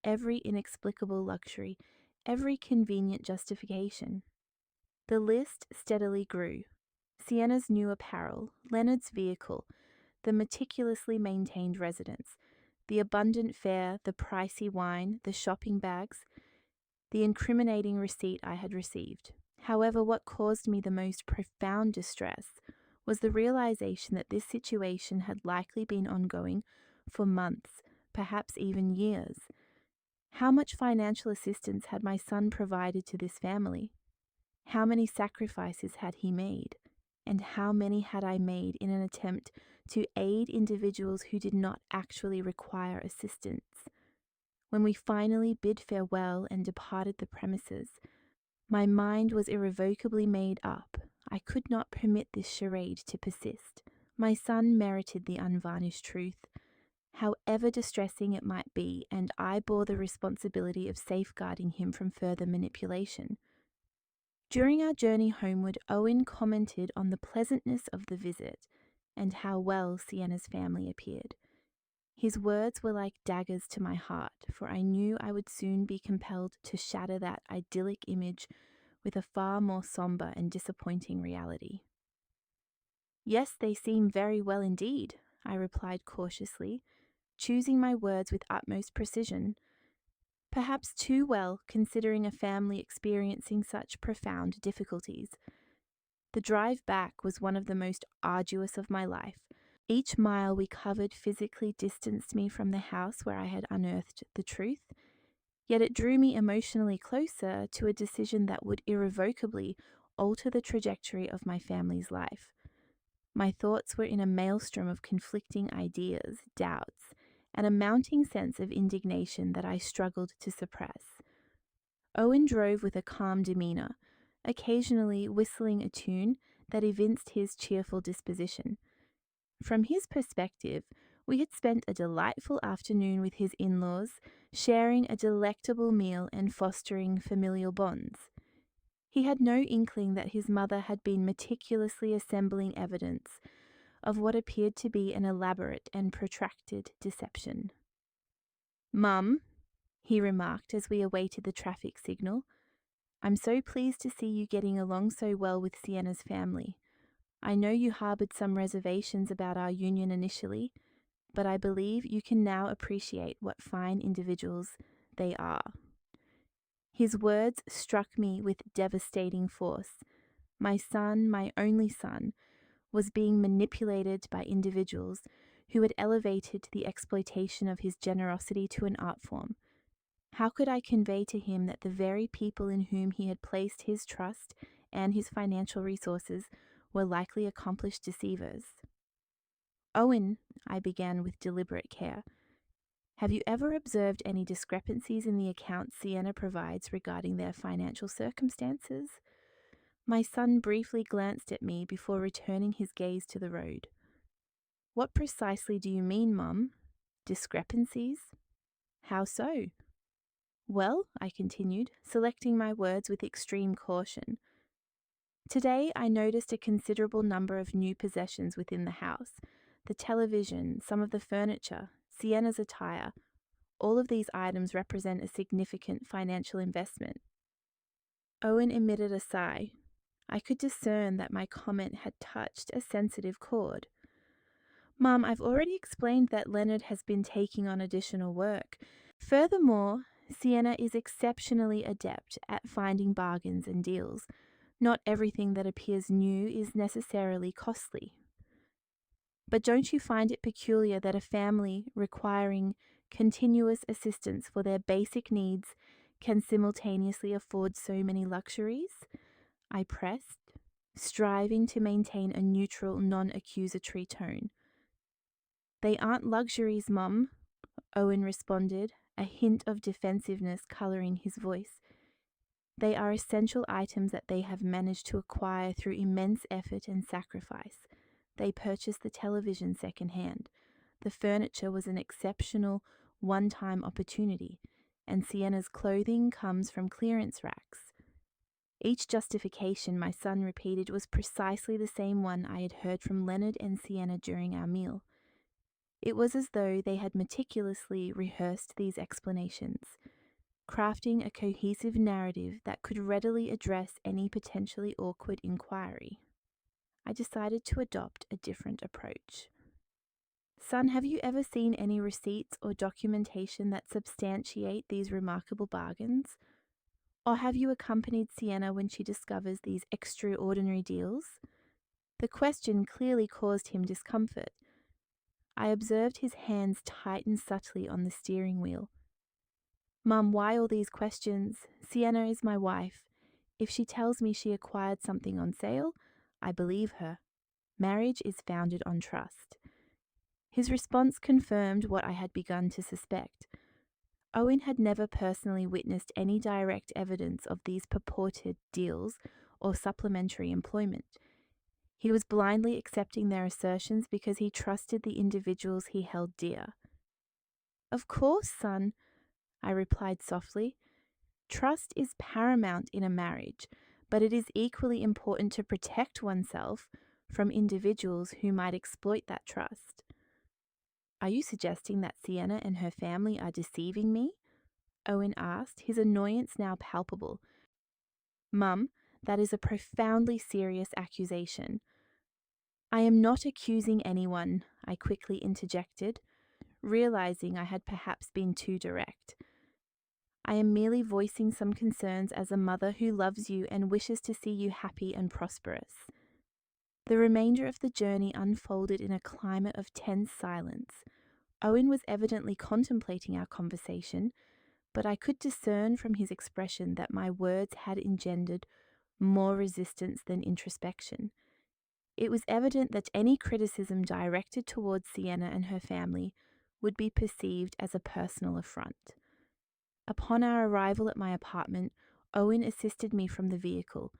A: every inexplicable luxury, every convenient justification. The list steadily grew. Sienna's new apparel, Leonard's vehicle, the meticulously maintained residence, the abundant fare, the pricey wine, the shopping bags, the incriminating receipt I had received. However, what caused me the most profound distress was the realization that this situation had likely been ongoing for months, perhaps even years. How much financial assistance had my son provided to this family? How many sacrifices had he made? And how many had I made in an attempt to aid individuals who did not actually require assistance? When we finally bid farewell and departed the premises, my mind was irrevocably made up. I could not permit this charade to persist. My son merited the unvarnished truth. however distressing it might be, and I bore the responsibility of safeguarding him from further manipulation. During our journey homeward, Owen commented on the pleasantness of the visit and how well Sienna's family appeared. His words were like daggers to my heart, for I knew I would soon be compelled to shatter that idyllic image with a far more somber and disappointing reality. "Yes, they seem very well indeed," I replied cautiously, choosing my words with utmost precision. Perhaps too well, considering a family experiencing such profound difficulties. The drive back was one of the most arduous of my life. Each mile we covered physically distanced me from the house where I had unearthed the truth, yet it drew me emotionally closer to a decision that would irrevocably alter the trajectory of my family's life. My thoughts were in a maelstrom of conflicting ideas, doubts, and a mounting sense of indignation that I struggled to suppress. Owen drove with a calm demeanour, occasionally whistling a tune that evinced his cheerful disposition. From his perspective, we had spent a delightful afternoon with his in-laws, sharing a delectable meal and fostering familial bonds. He had no inkling that his mother had been meticulously assembling evidence of what appeared to be an elaborate and protracted deception. "Mum," he remarked as we awaited the traffic signal, "I'm so pleased to see you getting along so well with Sienna's family. I know you harbored some reservations about our union initially, but I believe you can now appreciate what fine individuals they are." His words struck me with devastating force. My son, my only son, was being manipulated by individuals who had elevated the exploitation of his generosity to an art form. How could I convey to him that the very people in whom he had placed his trust and his financial resources were likely accomplished deceivers? "Owen," I began with deliberate care, "have you ever observed any discrepancies in the accounts Sienna provides regarding their financial circumstances?" My son briefly glanced at me before returning his gaze to the road. "What precisely do you mean, Mum? Discrepancies? How so?" "Well," I continued, selecting my words with extreme caution, "today I noticed a considerable number of new possessions within the house. The television, some of the furniture, Sienna's attire. All of these items represent a significant financial investment." Owen emitted a sigh. I could discern that my comment had touched a sensitive chord. "Mum, I've already explained that Leonard has been taking on additional work. Furthermore, Sienna is exceptionally adept at finding bargains and deals. Not everything that appears new is necessarily costly." "But don't you find it peculiar that a family requiring continuous assistance for their basic needs can simultaneously afford so many luxuries?" I pressed, striving to maintain a neutral, non-accusatory tone. "They aren't luxuries, Mum," Owen responded, a hint of defensiveness colouring his voice. "They are essential items that they have managed to acquire through immense effort and sacrifice. They purchased the television second-hand. The furniture was an exceptional, one-time opportunity, and Sienna's clothing comes from clearance racks." Each justification my son repeated was precisely the same one I had heard from Leonard and Sienna during our meal. It was as though they had meticulously rehearsed these explanations, crafting a cohesive narrative that could readily address any potentially awkward inquiry. I decided to adopt a different approach. "Son, have you ever seen any receipts or documentation that substantiate these remarkable bargains? Or have you accompanied Sienna when she discovers these extraordinary deals?" The question clearly caused him discomfort. I observed his hands tighten subtly on the steering wheel. "Mum, why all these questions? Sienna is my wife. If she tells me she acquired something on sale, I believe her. Marriage is founded on trust." His response confirmed what I had begun to suspect. Owen had never personally witnessed any direct evidence of these purported deals or supplementary employment. He was blindly accepting their assertions because he trusted the individuals he held dear. "Of course, son," I replied softly. "Trust is paramount in a marriage, but it is equally important to protect oneself from individuals who might exploit that trust." "Are you suggesting that Sienna and her family are deceiving me?" Owen asked, his annoyance now palpable. "Mum, that is a profoundly serious accusation." "I am not accusing anyone," I quickly interjected, realizing I had perhaps been too direct. "I am merely voicing some concerns as a mother who loves you and wishes to see you happy and prosperous." The remainder of the journey unfolded in a climate of tense silence. Owen was evidently contemplating our conversation, but I could discern from his expression that my words had engendered more resistance than introspection. It was evident that any criticism directed towards Sienna and her family would be perceived as a personal affront. Upon our arrival at my apartment, Owen assisted me from the vehicle,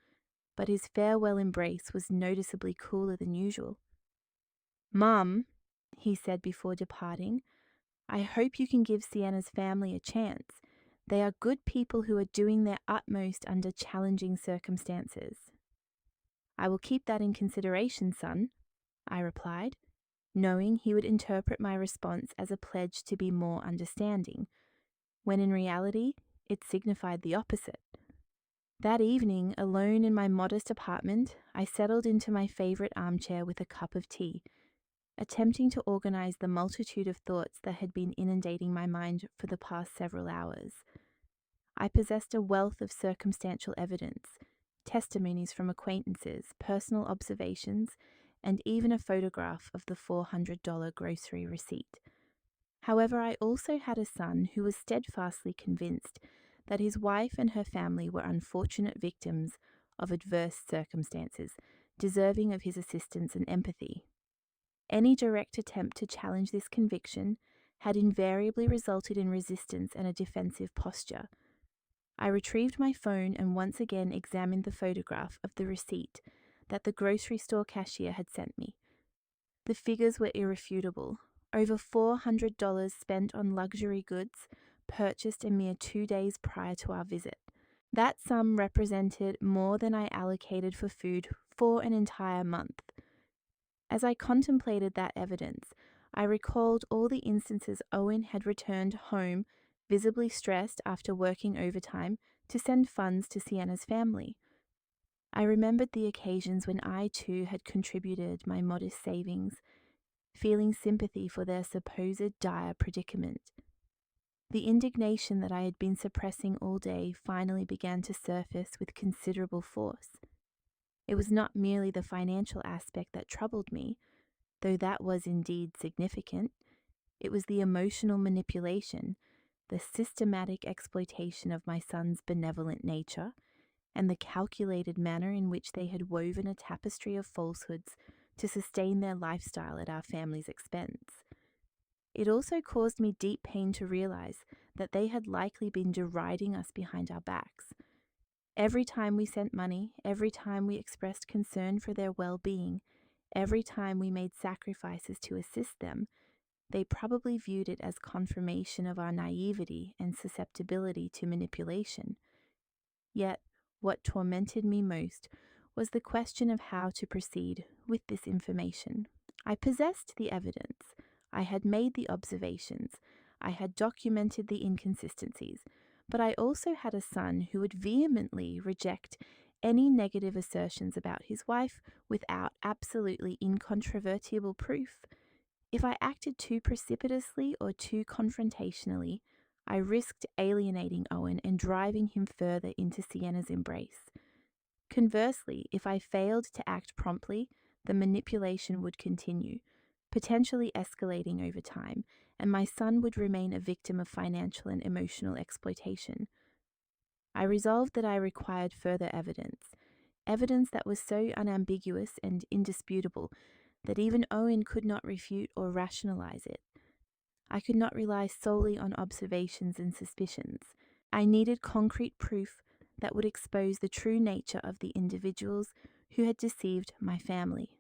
A: but his farewell embrace was noticeably cooler than usual. "Mum," he said before departing, "I hope you can give Sienna's family a chance. They are good people who are doing their utmost under challenging circumstances." "I will keep that in consideration, son," I replied, knowing he would interpret my response as a pledge to be more understanding, when in reality it signified the opposite. That evening, alone in my modest apartment, I settled into my favorite armchair with a cup of tea, attempting to organize the multitude of thoughts that had been inundating my mind for the past several hours. I possessed a wealth of circumstantial evidence, testimonies from acquaintances, personal observations, and even a photograph of the $400 grocery receipt. However, I also had a son who was steadfastly convinced that his wife and her family were unfortunate victims of adverse circumstances, deserving of his assistance and empathy. Any direct attempt to challenge this conviction had invariably resulted in resistance and a defensive posture. I retrieved my phone and once again examined the photograph of the receipt that the grocery store cashier had sent me. The figures were irrefutable. Over $400 spent on luxury goods purchased a mere 2 days prior to our visit. That sum represented more than I allocated for food for an entire month. As I contemplated that evidence, I recalled all the instances Owen had returned home visibly stressed after working overtime to send funds to Sienna's family. I remembered the occasions when I too had contributed my modest savings, feeling sympathy for their supposed dire predicament. The indignation that I had been suppressing all day finally began to surface with considerable force. It was not merely the financial aspect that troubled me, though that was indeed significant. It was the emotional manipulation, the systematic exploitation of my son's benevolent nature, and the calculated manner in which they had woven a tapestry of falsehoods to sustain their lifestyle at our family's expense. It also caused me deep pain to realize that they had likely been deriding us behind our backs. Every time we sent money, every time we expressed concern for their well-being, every time we made sacrifices to assist them, they probably viewed it as confirmation of our naivety and susceptibility to manipulation. Yet, what tormented me most was the question of how to proceed with this information. I possessed the evidence. I had made the observations. I had documented the inconsistencies. But I also had a son who would vehemently reject any negative assertions about his wife without absolutely incontrovertible proof. If I acted too precipitously or too confrontationally, I risked alienating Owen and driving him further into Sienna's embrace. Conversely, if I failed to act promptly, the manipulation would continue, potentially escalating over time, and my son would remain a victim of financial and emotional exploitation. I resolved that I required further evidence that was so unambiguous and indisputable that even Owen could not refute or rationalize it. I could not rely solely on observations and suspicions. I needed concrete proof that would expose the true nature of the individuals who had deceived my family.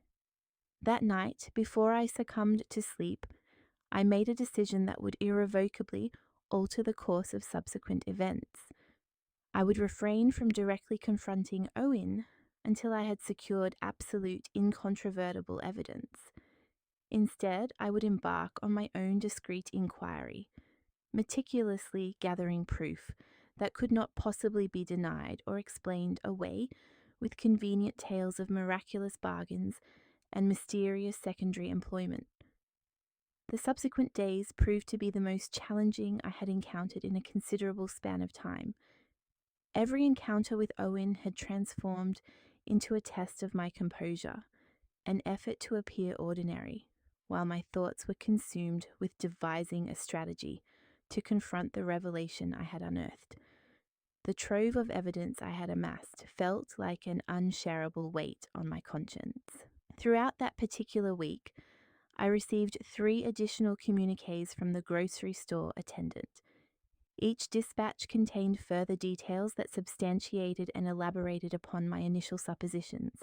A: That night, before I succumbed to sleep, I made a decision that would irrevocably alter the course of subsequent events. I would refrain from directly confronting Owen until I had secured absolute, incontrovertible evidence. Instead, I would embark on my own discreet inquiry, meticulously gathering proof that could not possibly be denied or explained away with convenient tales of miraculous bargains and mysterious secondary employment. The subsequent days proved to be the most challenging I had encountered in a considerable span of time. Every encounter with Owen had transformed into a test of my composure, an effort to appear ordinary, while my thoughts were consumed with devising a strategy to confront the revelation I had unearthed. The trove of evidence I had amassed felt like an unshareable weight on my conscience. Throughout that particular week, I received 3 additional communiques from the grocery store attendant. Each dispatch contained further details that substantiated and elaborated upon my initial suppositions.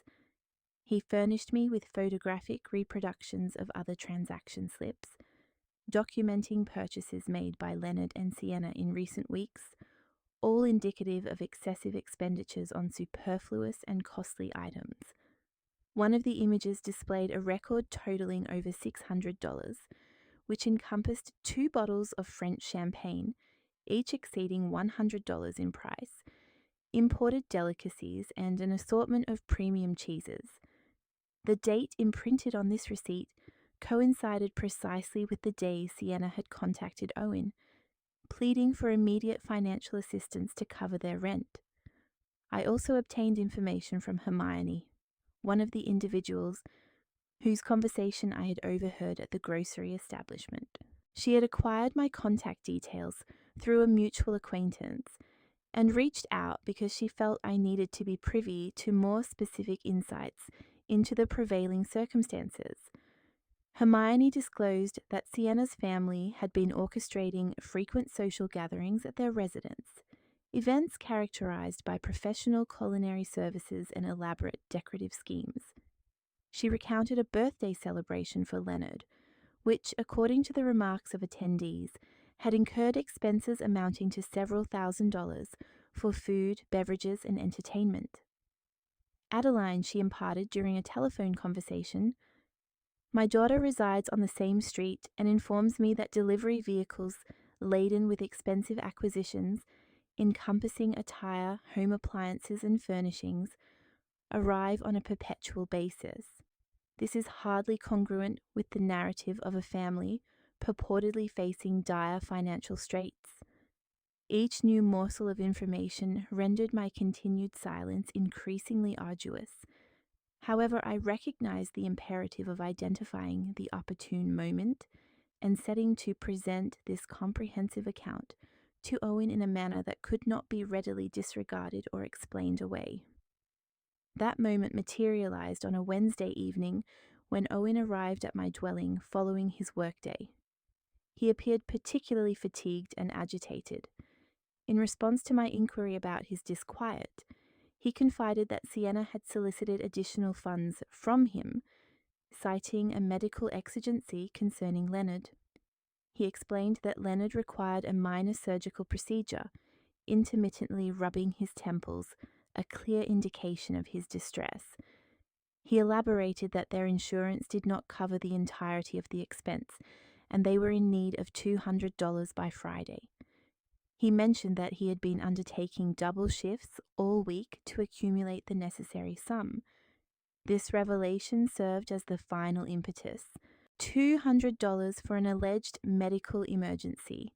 A: He furnished me with photographic reproductions of other transaction slips, documenting purchases made by Leonard and Sienna in recent weeks, all indicative of excessive expenditures on superfluous and costly items. One of the images displayed a record totaling over $600, which encompassed 2 bottles of French champagne, each exceeding $100 in price, imported delicacies, and an assortment of premium cheeses. The date imprinted on this receipt coincided precisely with the day Sienna had contacted Owen, pleading for immediate financial assistance to cover their rent. I also obtained information from Hermione, one of the individuals whose conversation I had overheard at the grocery establishment. She had acquired my contact details through a mutual acquaintance and reached out because she felt I needed to be privy to more specific insights into the prevailing circumstances. Hermione disclosed that Sienna's family had been orchestrating frequent social gatherings at their residence, events characterized by professional culinary services and elaborate decorative schemes. She recounted a birthday celebration for Leonard, which, according to the remarks of attendees, had incurred expenses amounting to several $1,000s for food, beverages, and entertainment. Adeline, she imparted during a telephone conversation, "My daughter resides on the same street and informs me that delivery vehicles laden with expensive acquisitions, encompassing attire, home appliances, and furnishings, arrive on a perpetual basis. This is hardly congruent with the narrative of a family purportedly facing dire financial straits. Each new morsel of information rendered my continued silence increasingly arduous. However, I recognized the imperative of identifying the opportune moment and setting to present this comprehensive account to Owen in a manner that could not be readily disregarded or explained away. That moment materialized on a Wednesday evening when Owen arrived at my dwelling following his workday. He appeared particularly fatigued and agitated. In response to my inquiry about his disquiet, he confided that Sienna had solicited additional funds from him, citing a medical exigency concerning Leonard. He explained that Leonard required a minor surgical procedure, intermittently rubbing his temples, a clear indication of his distress. He elaborated that their insurance did not cover the entirety of the expense, and they were in need of $200 by Friday. He mentioned that he had been undertaking double shifts all week to accumulate the necessary sum. This revelation served as the final impetus. $200 for an alleged medical emergency,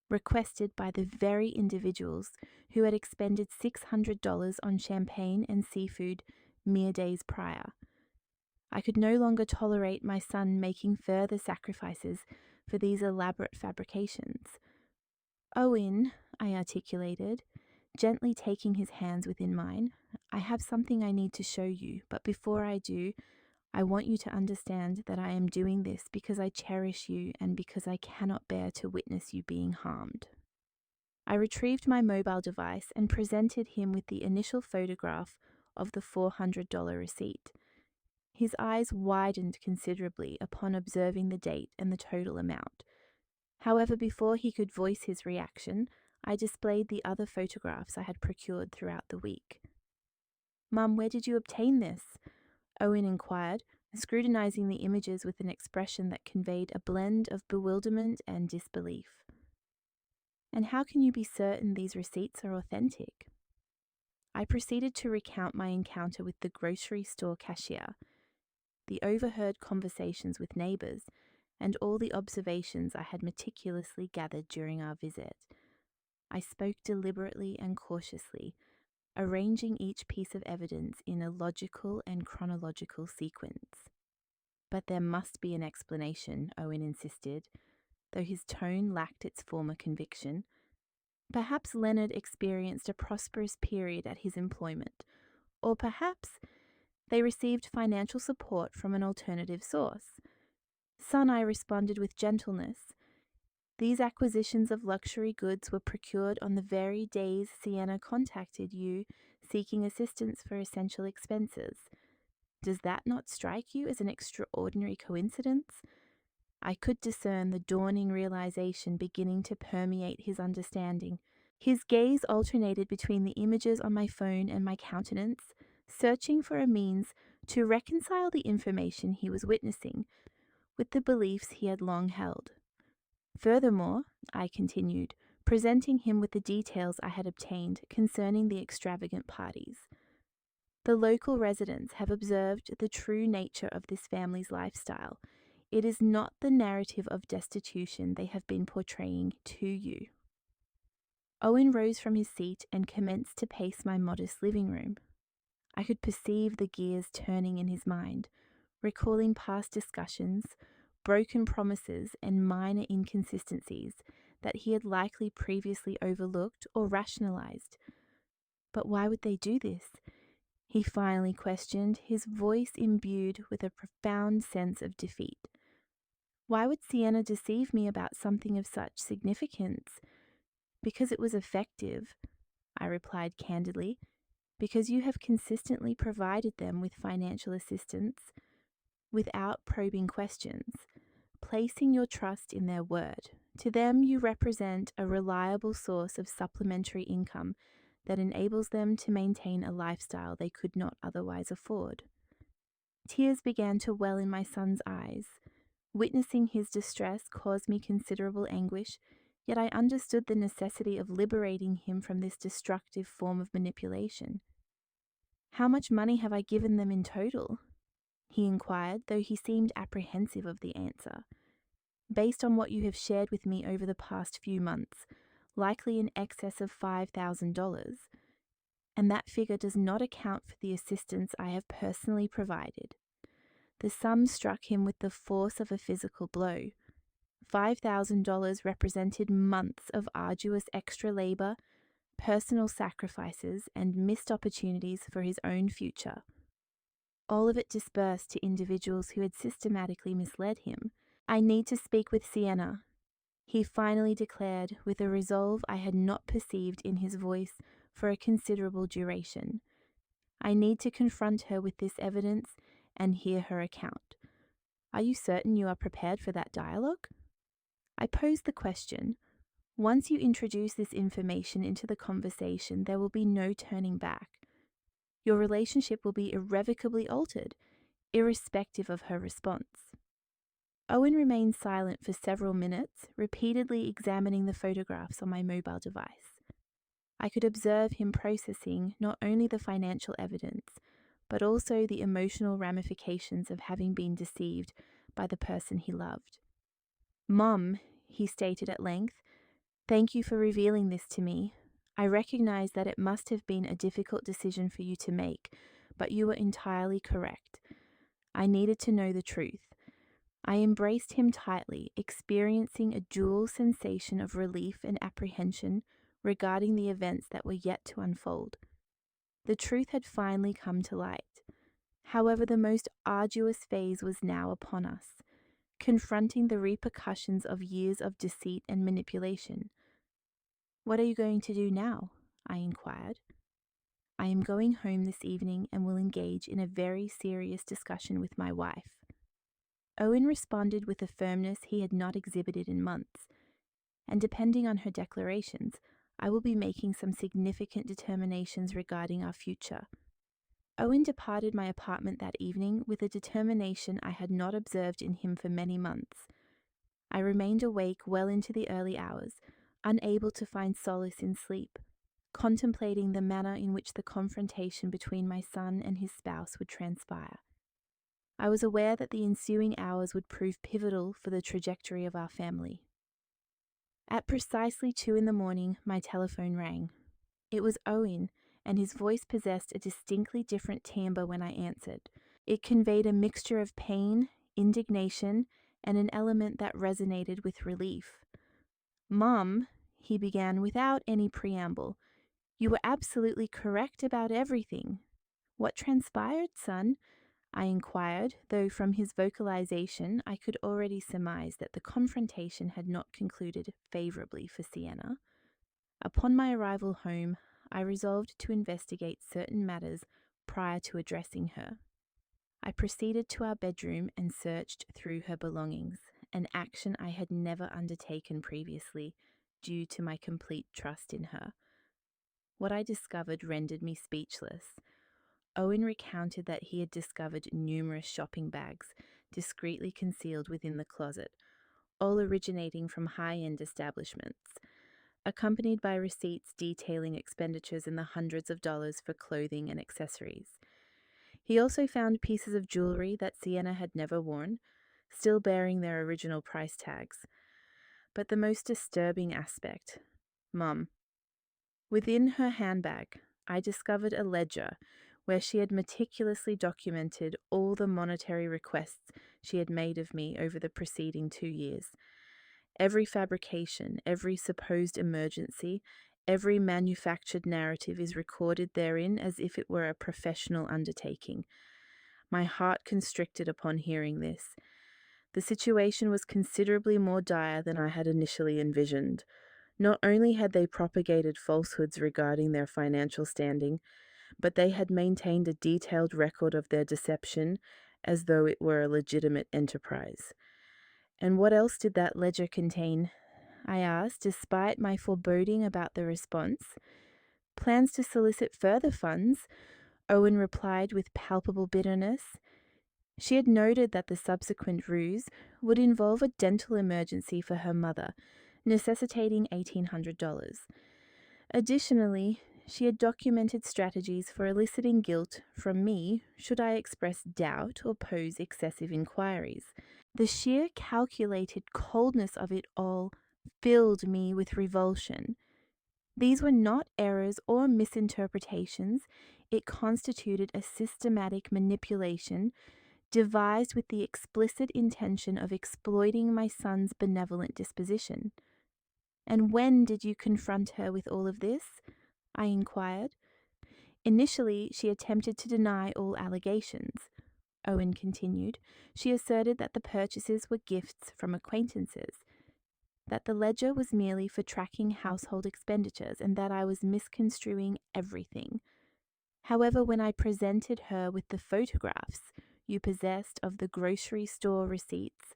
A: requested by the very individuals who had expended $600 on champagne and seafood mere days prior. I could no longer tolerate my son making further sacrifices for these elaborate fabrications. "Owen," I articulated, gently taking his hands within mine, "I have something I need to show you, but before I do, I want you to understand that I am doing this because I cherish you and because I cannot bear to witness you being harmed." I retrieved my mobile device and presented him with the initial photograph of the $400 receipt. His eyes widened considerably upon observing the date and the total amount. However, before he could voice his reaction, I displayed the other photographs I had procured throughout the week. "Mum, where did you obtain this?" Owen inquired, scrutinizing the images with an expression that conveyed a blend of bewilderment and disbelief. "And how can you be certain these receipts are authentic?" I proceeded to recount my encounter with the grocery store cashier, the overheard conversations with neighbors, and all the observations I had meticulously gathered during our visit. I spoke deliberately and cautiously, arranging each piece of evidence in a logical and chronological sequence. "But there must be an explanation," Owen insisted, though his tone lacked its former conviction. "Perhaps Leonard experienced a prosperous period at his employment, or perhaps they received financial support from an alternative source." "Son," I responded with gentleness, "these acquisitions of luxury goods were procured on the very days Sienna contacted you seeking assistance for essential expenses. Does that not strike you as an extraordinary coincidence?" I could discern the dawning realization beginning to permeate his understanding. His gaze alternated between the images on my phone and my countenance, searching for a means to reconcile the information he was witnessing with the beliefs he had long held. "Furthermore," I continued, presenting him with the details I had obtained concerning the extravagant parties, "the local residents have observed the true nature of this family's lifestyle. It is not the narrative of destitution they have been portraying to you." Owen rose from his seat and commenced to pace my modest living room. I could perceive the gears turning in his mind, recalling past discussions, broken promises, and minor inconsistencies that he had likely previously overlooked or rationalized. "But why would they do this?" he finally questioned, his voice imbued with a profound sense of defeat. "Why would Sienna deceive me about something of such significance?" "Because it was effective," I replied candidly. "Because you have consistently provided them with financial assistance without probing questions, placing your trust in their word. To them, you represent a reliable source of supplementary income that enables them to maintain a lifestyle they could not otherwise afford." Tears began to well in my son's eyes. Witnessing his distress caused me considerable anguish, yet I understood the necessity of liberating him from this destructive form of manipulation. "How much money have I given them in total?" he inquired, though he seemed apprehensive of the answer. "Based on what you have shared with me over the past few months, likely in excess of $5,000, and that figure does not account for the assistance I have personally provided." The sum struck him with the force of a physical blow. $5,000 represented months of arduous extra labor, personal sacrifices, and missed opportunities for his own future. All of it dispersed to individuals who had systematically misled him. "I need to speak with Sienna," he finally declared with a resolve I had not perceived in his voice for a considerable duration. "I need to confront her with this evidence and hear her account." "Are you certain you are prepared for that dialogue?" I posed the question. "Once you introduce this information into the conversation, there will be no turning back. Your relationship will be irrevocably altered, irrespective of her response." Owen remained silent for several minutes, repeatedly examining the photographs on my mobile device. I could observe him processing not only the financial evidence, but also the emotional ramifications of having been deceived by the person he loved. "Mum," he stated at length, "thank you for revealing this to me. I recognize that it must have been a difficult decision for you to make, but you were entirely correct. I needed to know the truth." I embraced him tightly, experiencing a dual sensation of relief and apprehension regarding the events that were yet to unfold. The truth had finally come to light. However, the most arduous phase was now upon us, confronting the repercussions of years of deceit and manipulation. "What are you going to do now?" I inquired. I am going home this evening and will engage in a very serious discussion with my wife. Owen responded with a firmness he had not exhibited in months, and depending on her declarations, I will be making some significant determinations regarding our future. Owen departed my apartment that evening with a determination I had not observed in him for many months. I remained awake well into the early hours, unable to find solace in sleep, contemplating the manner in which the confrontation between my son and his spouse would transpire. I was aware that the ensuing hours would prove pivotal for the trajectory of our family. At precisely 2 a.m, my telephone rang. It was Owen, and his voice possessed a distinctly different timbre when I answered. It conveyed a mixture of pain, indignation, and an element that resonated with relief. "Mom," he began without any preamble, "you were absolutely correct about everything." "What transpired, son?" I inquired, though from his vocalization I could already surmise that the confrontation had not concluded favorably for Sienna. Upon my arrival home, I resolved to investigate certain matters prior to addressing her. I proceeded to our bedroom and searched through her belongings, an action I had never undertaken previously due to my complete trust in her. What I discovered rendered me speechless. Owen recounted that he had discovered numerous shopping bags discreetly concealed within the closet, all originating from high-end establishments, accompanied by receipts detailing expenditures in the hundreds of dollars for clothing and accessories. He also found pieces of jewelry that Sienna had never worn, still bearing their original price tags. But the most disturbing aspect, Mum. Within her handbag, I discovered a ledger where she had meticulously documented all the monetary requests she had made of me over the preceding 2 years. Every fabrication, every supposed emergency, every manufactured narrative is recorded therein as if it were a professional undertaking. My heart constricted upon hearing this. The situation was considerably more dire than I had initially envisioned. Not only had they propagated falsehoods regarding their financial standing, but they had maintained a detailed record of their deception as though it were a legitimate enterprise. And what else did that ledger contain? I asked, despite my foreboding about the response. "Plans to solicit further funds," Owen replied with palpable bitterness. She had noted that the subsequent ruse would involve a dental emergency for her mother, necessitating $1,800. Additionally, she had documented strategies for eliciting guilt from me should I express doubt or pose excessive inquiries. The sheer calculated coldness of it all filled me with revulsion. These were not errors or misinterpretations. It constituted a systematic manipulation devised with the explicit intention of exploiting my son's benevolent disposition. "And when did you confront her with all of this?" I inquired. "Initially, she attempted to deny all allegations," Owen continued. "She asserted that the purchases were gifts from acquaintances, that the ledger was merely for tracking household expenditures, and that I was misconstruing everything. However, when I presented her with the photographs you possessed of the grocery store receipts,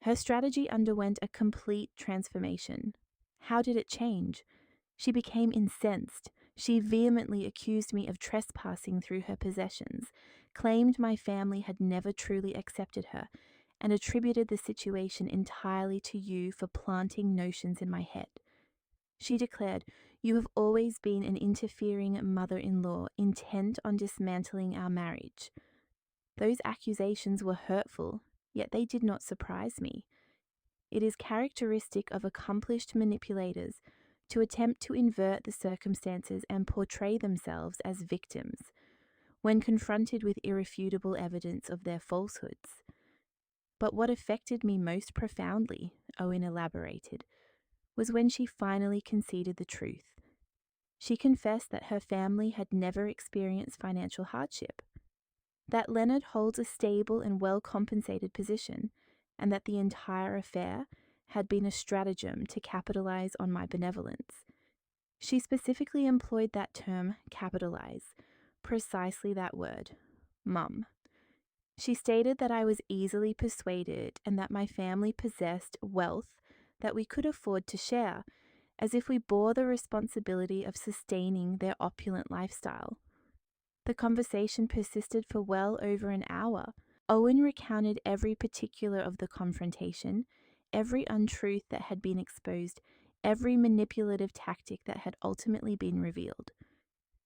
A: her strategy underwent a complete transformation. How did it change? She became incensed. She vehemently accused me of trespassing through her possessions, claimed my family had never truly accepted her, and attributed the situation entirely to you for planting notions in my head. She declared, 'You have always been an interfering mother-in-law, intent on dismantling our marriage.' Those accusations were hurtful, yet they did not surprise me. It is characteristic of accomplished manipulators to attempt to invert the circumstances and portray themselves as victims when confronted with irrefutable evidence of their falsehoods. But what affected me most profoundly," Owen elaborated, "was when she finally conceded the truth. She confessed that her family had never experienced financial hardship, that Leonard holds a stable and well-compensated position, and that the entire affair had been a stratagem to capitalize on my benevolence. She specifically employed that term, capitalize, precisely that word, mum. She stated that I was easily persuaded and that my family possessed wealth that we could afford to share, as if we bore the responsibility of sustaining their opulent lifestyle. The conversation persisted for well over an hour. Owen recounted every particular of the confrontation, every untruth that had been exposed, every manipulative tactic that had ultimately been revealed.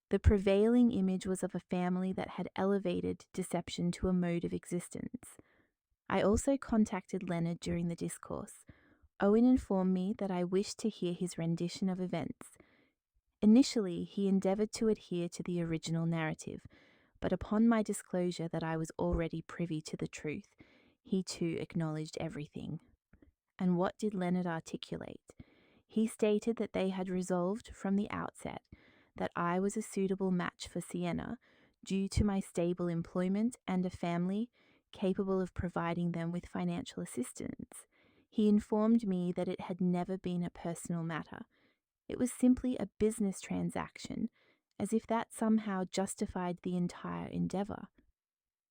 A: The prevailing image was of a family that had elevated deception to a mode of existence. I also contacted Leonard during the discourse. Owen informed me that I wished to hear his rendition of events. Initially, he endeavoured to adhere to the original narrative, but upon my disclosure that I was already privy to the truth, he too acknowledged everything. And what did Leonard articulate? He stated that they had resolved from the outset that I was a suitable match for Sienna due to my stable employment and a family capable of providing them with financial assistance. He informed me that it had never been a personal matter. It was simply a business transaction, as if that somehow justified the entire endeavour.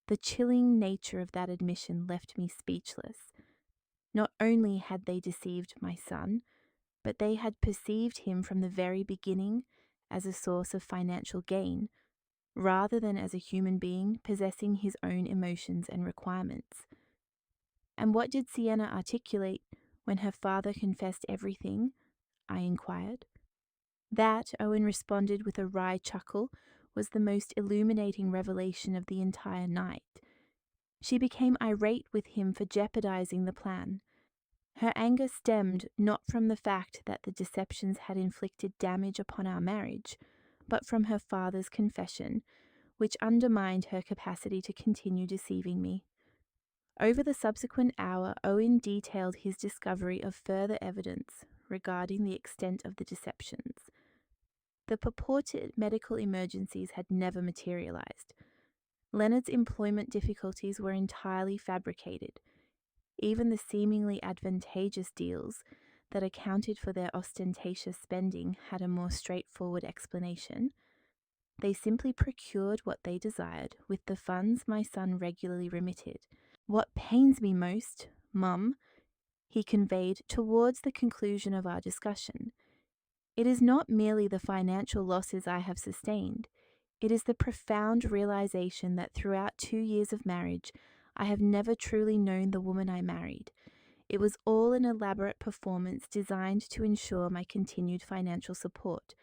A: The chilling nature of that admission left me speechless. Not only had they deceived my son, but they had perceived him from the very beginning as a source of financial gain, rather than as a human being possessing his own emotions and requirements. And what did Sienna articulate when her father confessed everything? I inquired. That, Owen responded with a wry chuckle, was the most illuminating revelation of the entire night. She became irate with him for jeopardizing the plan. Her anger stemmed not from the fact that the deceptions had inflicted damage upon our marriage, but from her father's confession, which undermined her capacity to continue deceiving me. Over the subsequent hour, Owen detailed his discovery of further evidence regarding the extent of the deceptions. The purported medical emergencies had never materialized. Leonard's employment difficulties were entirely fabricated. Even the seemingly advantageous deals that accounted for their ostentatious spending had a more straightforward explanation. They simply procured what they desired with the funds my son regularly remitted. What pains me most, Mum, he conveyed towards the conclusion of our discussion. It is not merely the financial losses I have sustained. It is the profound realization that throughout 2 years of marriage, I have never truly known the woman I married. It was all an elaborate performance designed to ensure my continued financial support.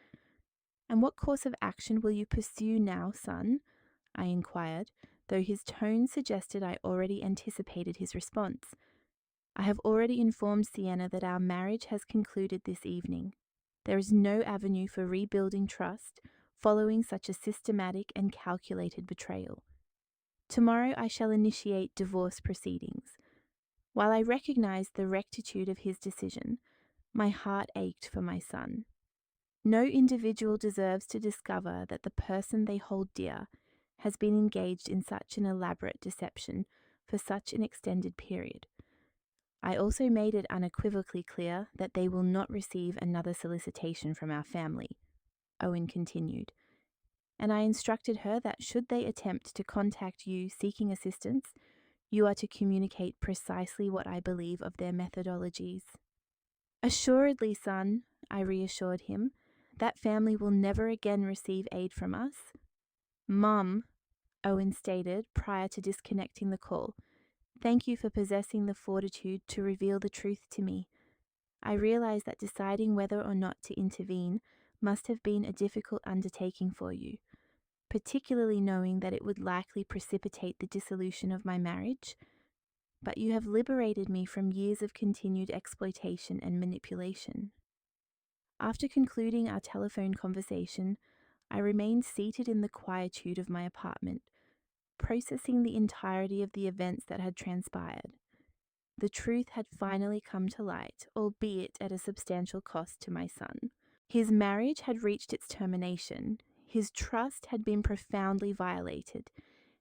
A: And what course of action will you pursue now, son? I inquired, though his tone suggested I already anticipated his response. I have already informed Sienna that our marriage has concluded this evening. There is no avenue for rebuilding trust following such a systematic and calculated betrayal. Tomorrow I shall initiate divorce proceedings. While I recognized the rectitude of his decision, my heart ached for my son. No individual deserves to discover that the person they hold dear has been engaged in such an elaborate deception for such an extended period. I also made it unequivocally clear that they will not receive another solicitation from our family, Owen continued, and I instructed her that should they attempt to contact you seeking assistance, you are to communicate precisely what I believe of their methodologies. Assuredly, son, I reassured him, that family will never again receive aid from us. Mum, Owen stated prior to disconnecting the call, thank you for possessing the fortitude to reveal the truth to me. I realize that deciding whether or not to intervene must have been a difficult undertaking for you, particularly knowing that it would likely precipitate the dissolution of my marriage. But you have liberated me from years of continued exploitation and manipulation. After concluding our telephone conversation, I remained seated in the quietude of my apartment, processing the entirety of the events that had transpired. The truth had finally come to light, albeit at a substantial cost to my son. His marriage had reached its termination, his trust had been profoundly violated,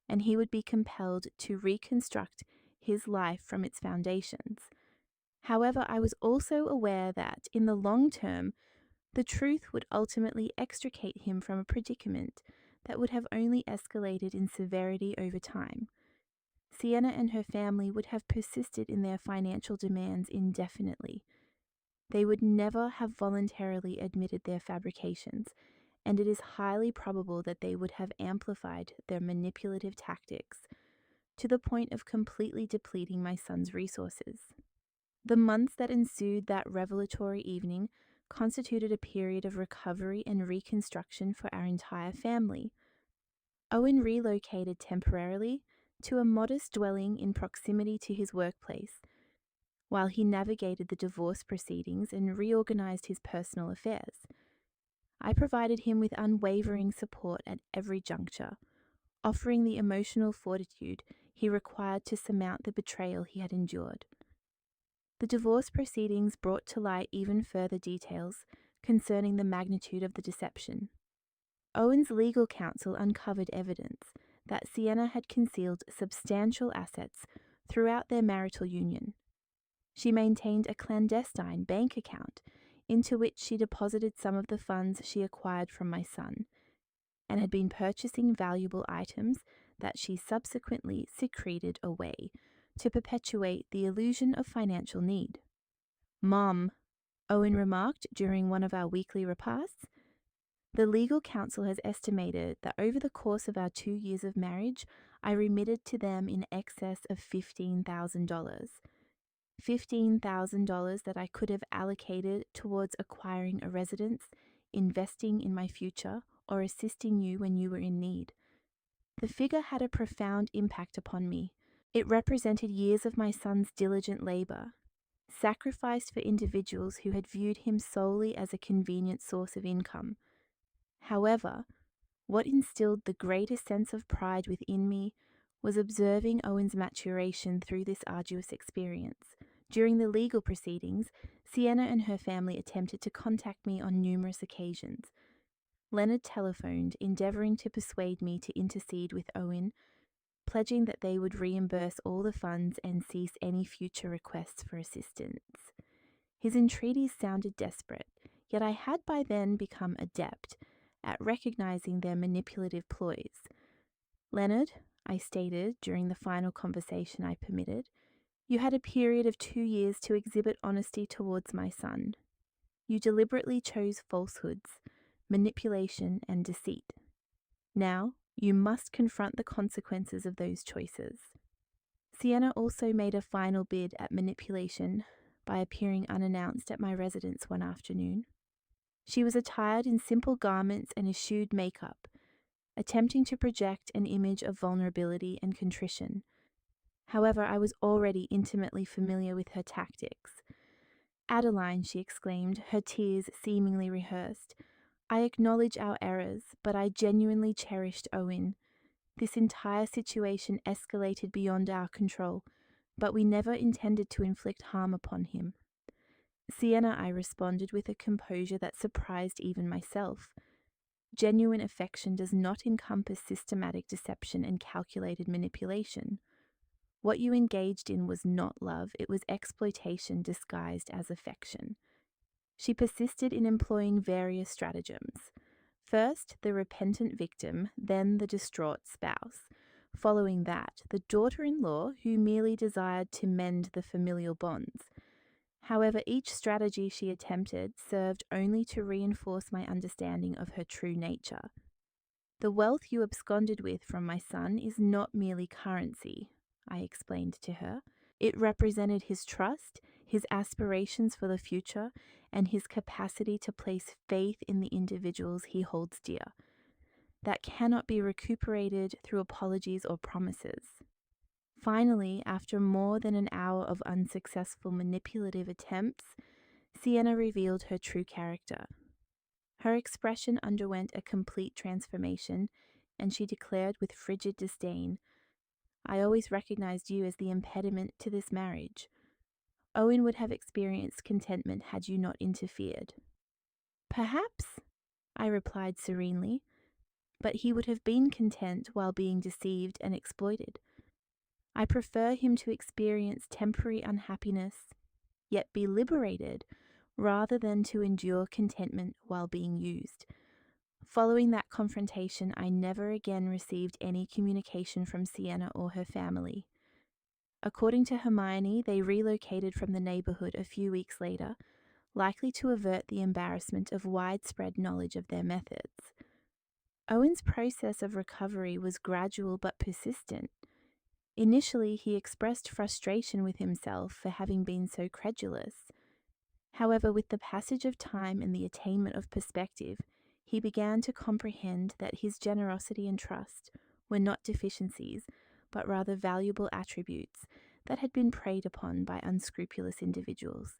A: and he would be compelled to reconstruct his life from its foundations. However, I was also aware that, in the long term, The truth would ultimately extricate him from a predicament that would have only escalated in severity over time. Sienna and her family would have persisted in their financial demands indefinitely. They would never have voluntarily admitted their fabrications, and it is highly probable that they would have amplified their manipulative tactics to the point of completely depleting my son's resources. The months that ensued that revelatory evening constituted a period of recovery and reconstruction for our entire family. Owen relocated temporarily to a modest dwelling in proximity to his workplace, while he navigated the divorce proceedings and reorganized his personal affairs. I provided him with unwavering support at every juncture, offering the emotional fortitude he required to surmount the betrayal he had endured. The divorce proceedings brought to light even further details concerning the magnitude of the deception. Owen's legal counsel uncovered evidence that Sienna had concealed substantial assets throughout their marital union. She maintained a clandestine bank account into which she deposited some of the funds she acquired from my son, and had been purchasing valuable items that she subsequently secreted away to perpetuate the illusion of financial need. "Mom," Owen remarked during one of our weekly repasts, "the legal counsel has estimated that over the course of our 2 years of marriage, I remitted to them in excess of $15,000. $15,000 that I could have allocated towards acquiring a residence, investing in my future, or assisting you when you were in need. The figure had a profound impact upon me. It represented years of my son's diligent labor, sacrificed for individuals who had viewed him solely as a convenient source of income. However, what instilled the greatest sense of pride within me was observing Owen's maturation through this arduous experience. During the legal proceedings, Sienna and her family attempted to contact me on numerous occasions. Leonard telephoned, endeavoring to persuade me to intercede with Owen, pledging that they would reimburse all the funds and cease any future requests for assistance. His entreaties sounded desperate, yet I had by then become adept at recognizing their manipulative ploys. "Leonard," I stated during the final conversation I permitted, "you had a period of 2 years to exhibit honesty towards my son. You deliberately chose falsehoods, manipulation, and deceit. Now, you must confront the consequences of those choices." Sienna also made a final bid at manipulation by appearing unannounced at my residence one afternoon. She was attired in simple garments and eschewed makeup, attempting to project an image of vulnerability and contrition. However, I was already intimately familiar with her tactics. "Adeline," she exclaimed, her tears seemingly rehearsed, "I acknowledge our errors, but I genuinely cherished Owen. This entire situation escalated beyond our control, but we never intended to inflict harm upon him." "Sienna," I responded with a composure that surprised even myself, "genuine affection does not encompass systematic deception and calculated manipulation. What you engaged in was not love, it was exploitation disguised as affection." She persisted in employing various stratagems. First, the repentant victim, then the distraught spouse. Following that, the daughter-in-law who merely desired to mend the familial bonds. However, each strategy she attempted served only to reinforce my understanding of her true nature. "The wealth you absconded with from my son is not merely currency," I explained to her. "It represented his trust, his aspirations for the future, and his capacity to place faith in the individuals he holds dear. That cannot be recuperated through apologies or promises." Finally, after more than an hour of unsuccessful manipulative attempts, Sienna revealed her true character. Her expression underwent a complete transformation, and she declared with frigid disdain, "I always recognized you as the impediment to this marriage. Owen would have experienced contentment had you not interfered." "Perhaps," I replied serenely, "but he would have been content while being deceived and exploited. I prefer him to experience temporary unhappiness, yet be liberated rather than to endure contentment while being used. Following that confrontation, I never again received any communication from Sienna or her family. According to Hermione, they relocated from the neighborhood a few weeks later, likely to avert the embarrassment of widespread knowledge of their methods. Owen's process of recovery was gradual but persistent. Initially, he expressed frustration with himself for having been so credulous. However, with the passage of time and the attainment of perspective, he began to comprehend that his generosity and trust were not deficiencies, but rather valuable attributes that had been preyed upon by unscrupulous individuals.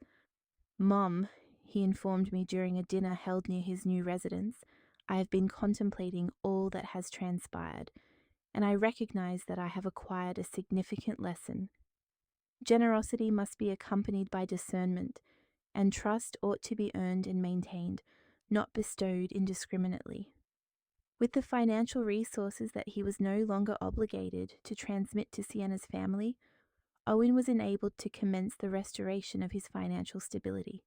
A: "Mom," he informed me during a dinner held near his new residence, "I have been contemplating all that has transpired, and I recognize that I have acquired a significant lesson. Generosity must be accompanied by discernment, and trust ought to be earned and maintained, not bestowed indiscriminately." With the financial resources that he was no longer obligated to transmit to Sienna's family, Owen was enabled to commence the restoration of his financial stability.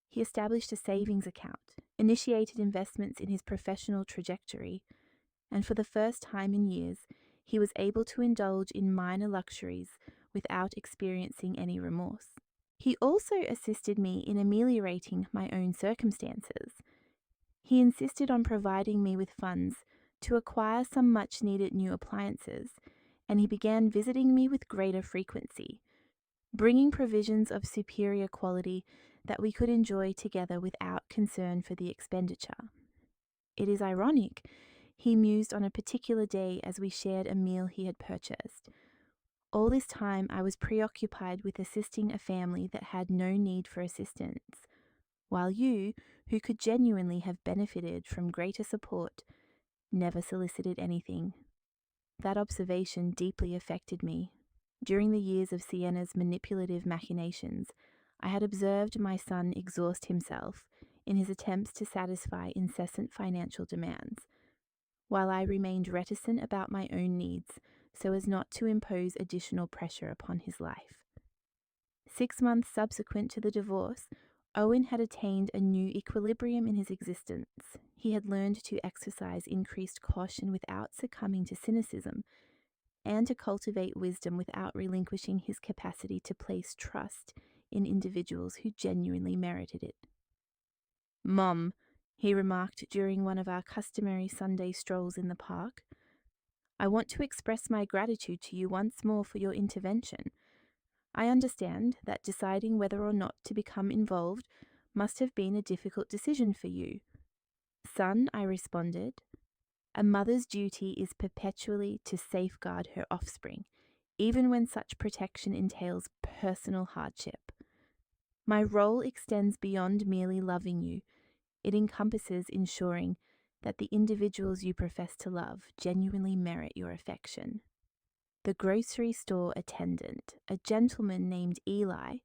A: He established a savings account, initiated investments in his professional trajectory, and for the first time in years, he was able to indulge in minor luxuries without experiencing any remorse. He also assisted me in ameliorating my own circumstances. He insisted on providing me with funds to acquire some much-needed new appliances, and he began visiting me with greater frequency, bringing provisions of superior quality that we could enjoy together without concern for the expenditure. It is ironic, he mused on a particular day as we shared a meal he had purchased. All this time I was preoccupied with assisting a family that had no need for assistance, while you, who could genuinely have benefited from greater support, never solicited anything. That observation deeply affected me. During the years of Sienna's manipulative machinations, I had observed my son exhaust himself in his attempts to satisfy incessant financial demands, while I remained reticent about my own needs so as not to impose additional pressure upon his life. 6 months subsequent to the divorce, Owen had attained a new equilibrium in his existence. He had learned to exercise increased caution without succumbing to cynicism, and to cultivate wisdom without relinquishing his capacity to place trust in individuals who genuinely merited it. "Mum," he remarked during one of our customary Sunday strolls in the park, "I want to express my gratitude to you once more for your intervention. I understand that deciding whether or not to become involved must have been a difficult decision for you." "Son," I responded, "a mother's duty is perpetually to safeguard her offspring, even when such protection entails personal hardship. My role extends beyond merely loving you. It encompasses ensuring that the individuals you profess to love genuinely merit your affection." The grocery store attendant, a gentleman named Eli,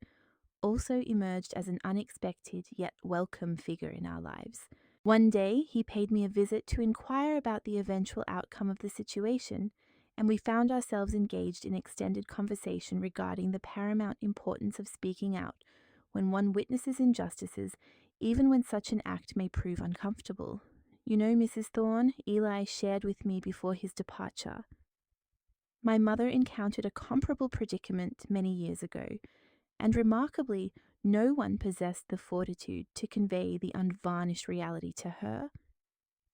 A: also emerged as an unexpected yet welcome figure in our lives. One day, he paid me a visit to inquire about the eventual outcome of the situation, and we found ourselves engaged in extended conversation regarding the paramount importance of speaking out when one witnesses injustices, even when such an act may prove uncomfortable. "You know, Mrs. Thorne," Eli shared with me before his departure, "my mother encountered a comparable predicament many years ago, and remarkably, no one possessed the fortitude to convey the unvarnished reality to her.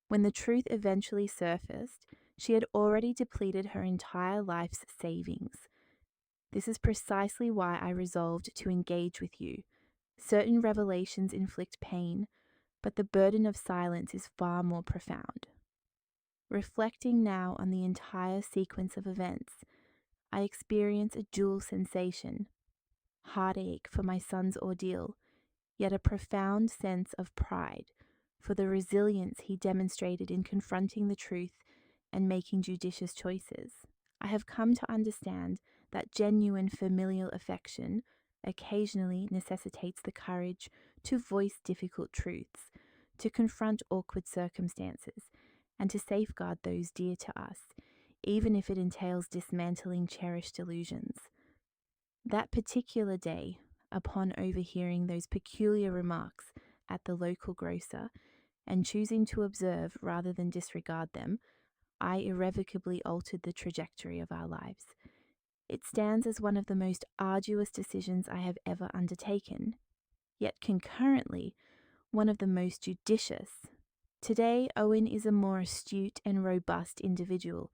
A: When the truth eventually surfaced, she had already depleted her entire life's savings. This is precisely why I resolved to engage with you. Certain revelations inflict pain, but the burden of silence is far more profound." Reflecting now on the entire sequence of events, I experience a dual sensation: heartache for my son's ordeal, yet a profound sense of pride for the resilience he demonstrated in confronting the truth and making judicious choices. I have come to understand that genuine familial affection occasionally necessitates the courage to voice difficult truths, to confront awkward circumstances, and to safeguard those dear to us, even if it entails dismantling cherished illusions. That particular day, upon overhearing those peculiar remarks at the local grocer and choosing to observe rather than disregard them, I irrevocably altered the trajectory of our lives. It stands as one of the most arduous decisions I have ever undertaken, yet concurrently, one of the most judicious. Today, Owen is a more astute and robust individual,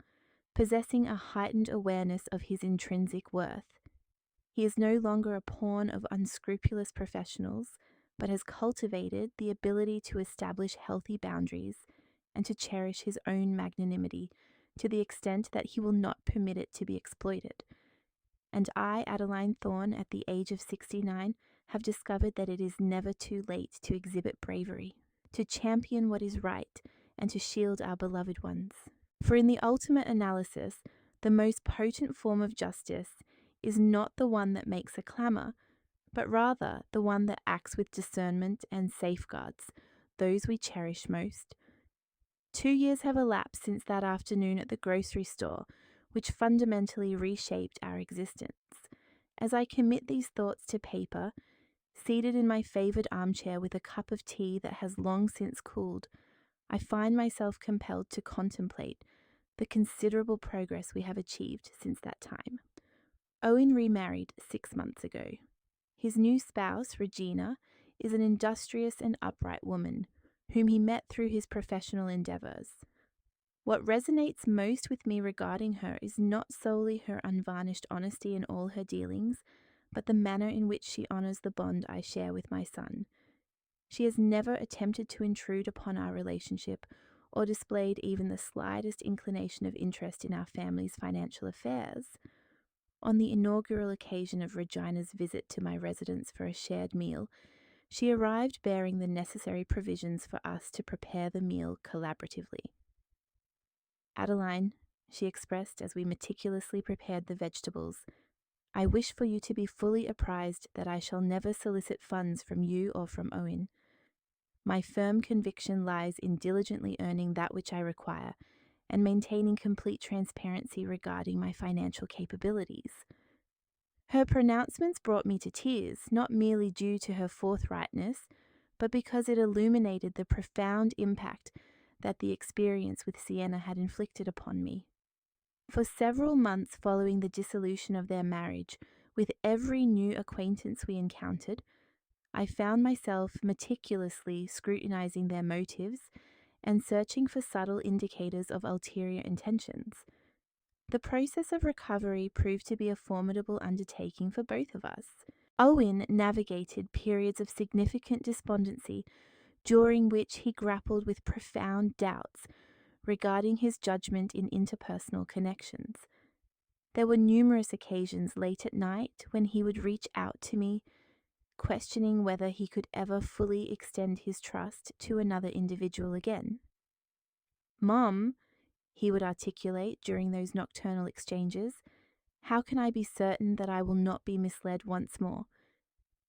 A: possessing a heightened awareness of his intrinsic worth. He is no longer a pawn of unscrupulous professionals, but has cultivated the ability to establish healthy boundaries and to cherish his own magnanimity to the extent that he will not permit it to be exploited. And I, Adeline Thorne, at the age of 69, have discovered that it is never too late to exhibit bravery, to champion what is right, and to shield our beloved ones. For in the ultimate analysis, the most potent form of justice is not the one that makes a clamour, but rather the one that acts with discernment and safeguards those we cherish most. 2 years have elapsed since that afternoon at the grocery store, which fundamentally reshaped our existence. As I commit these thoughts to paper, seated in my favoured armchair with a cup of tea that has long since cooled, I find myself compelled to contemplate the considerable progress we have achieved since that time. Owen remarried 6 months ago. His new spouse, Regina, is an industrious and upright woman, whom he met through his professional endeavours. What resonates most with me regarding her is not solely her unvarnished honesty in all her dealings, but the manner in which she honours the bond I share with my son. She has never attempted to intrude upon our relationship or displayed even the slightest inclination of interest in our family's financial affairs. On the inaugural occasion of Regina's visit to my residence for a shared meal, she arrived bearing the necessary provisions for us to prepare the meal collaboratively. "Adeline," she expressed as we meticulously prepared the vegetables, "I wish for you to be fully apprised that I shall never solicit funds from you or from Owen. My firm conviction lies in diligently earning that which I require and maintaining complete transparency regarding my financial capabilities." Her pronouncements brought me to tears, not merely due to her forthrightness, but because it illuminated the profound impact that the experience with Sienna had inflicted upon me. For several months following the dissolution of their marriage, with every new acquaintance we encountered, I found myself meticulously scrutinizing their motives and searching for subtle indicators of ulterior intentions. The process of recovery proved to be a formidable undertaking for both of us. Owen navigated periods of significant despondency during which he grappled with profound doubts regarding his judgment in interpersonal connections. There were numerous occasions late at night when he would reach out to me, questioning whether he could ever fully extend his trust to another individual again. "Mom," he would articulate during those nocturnal exchanges, "how can I be certain that I will not be misled once more?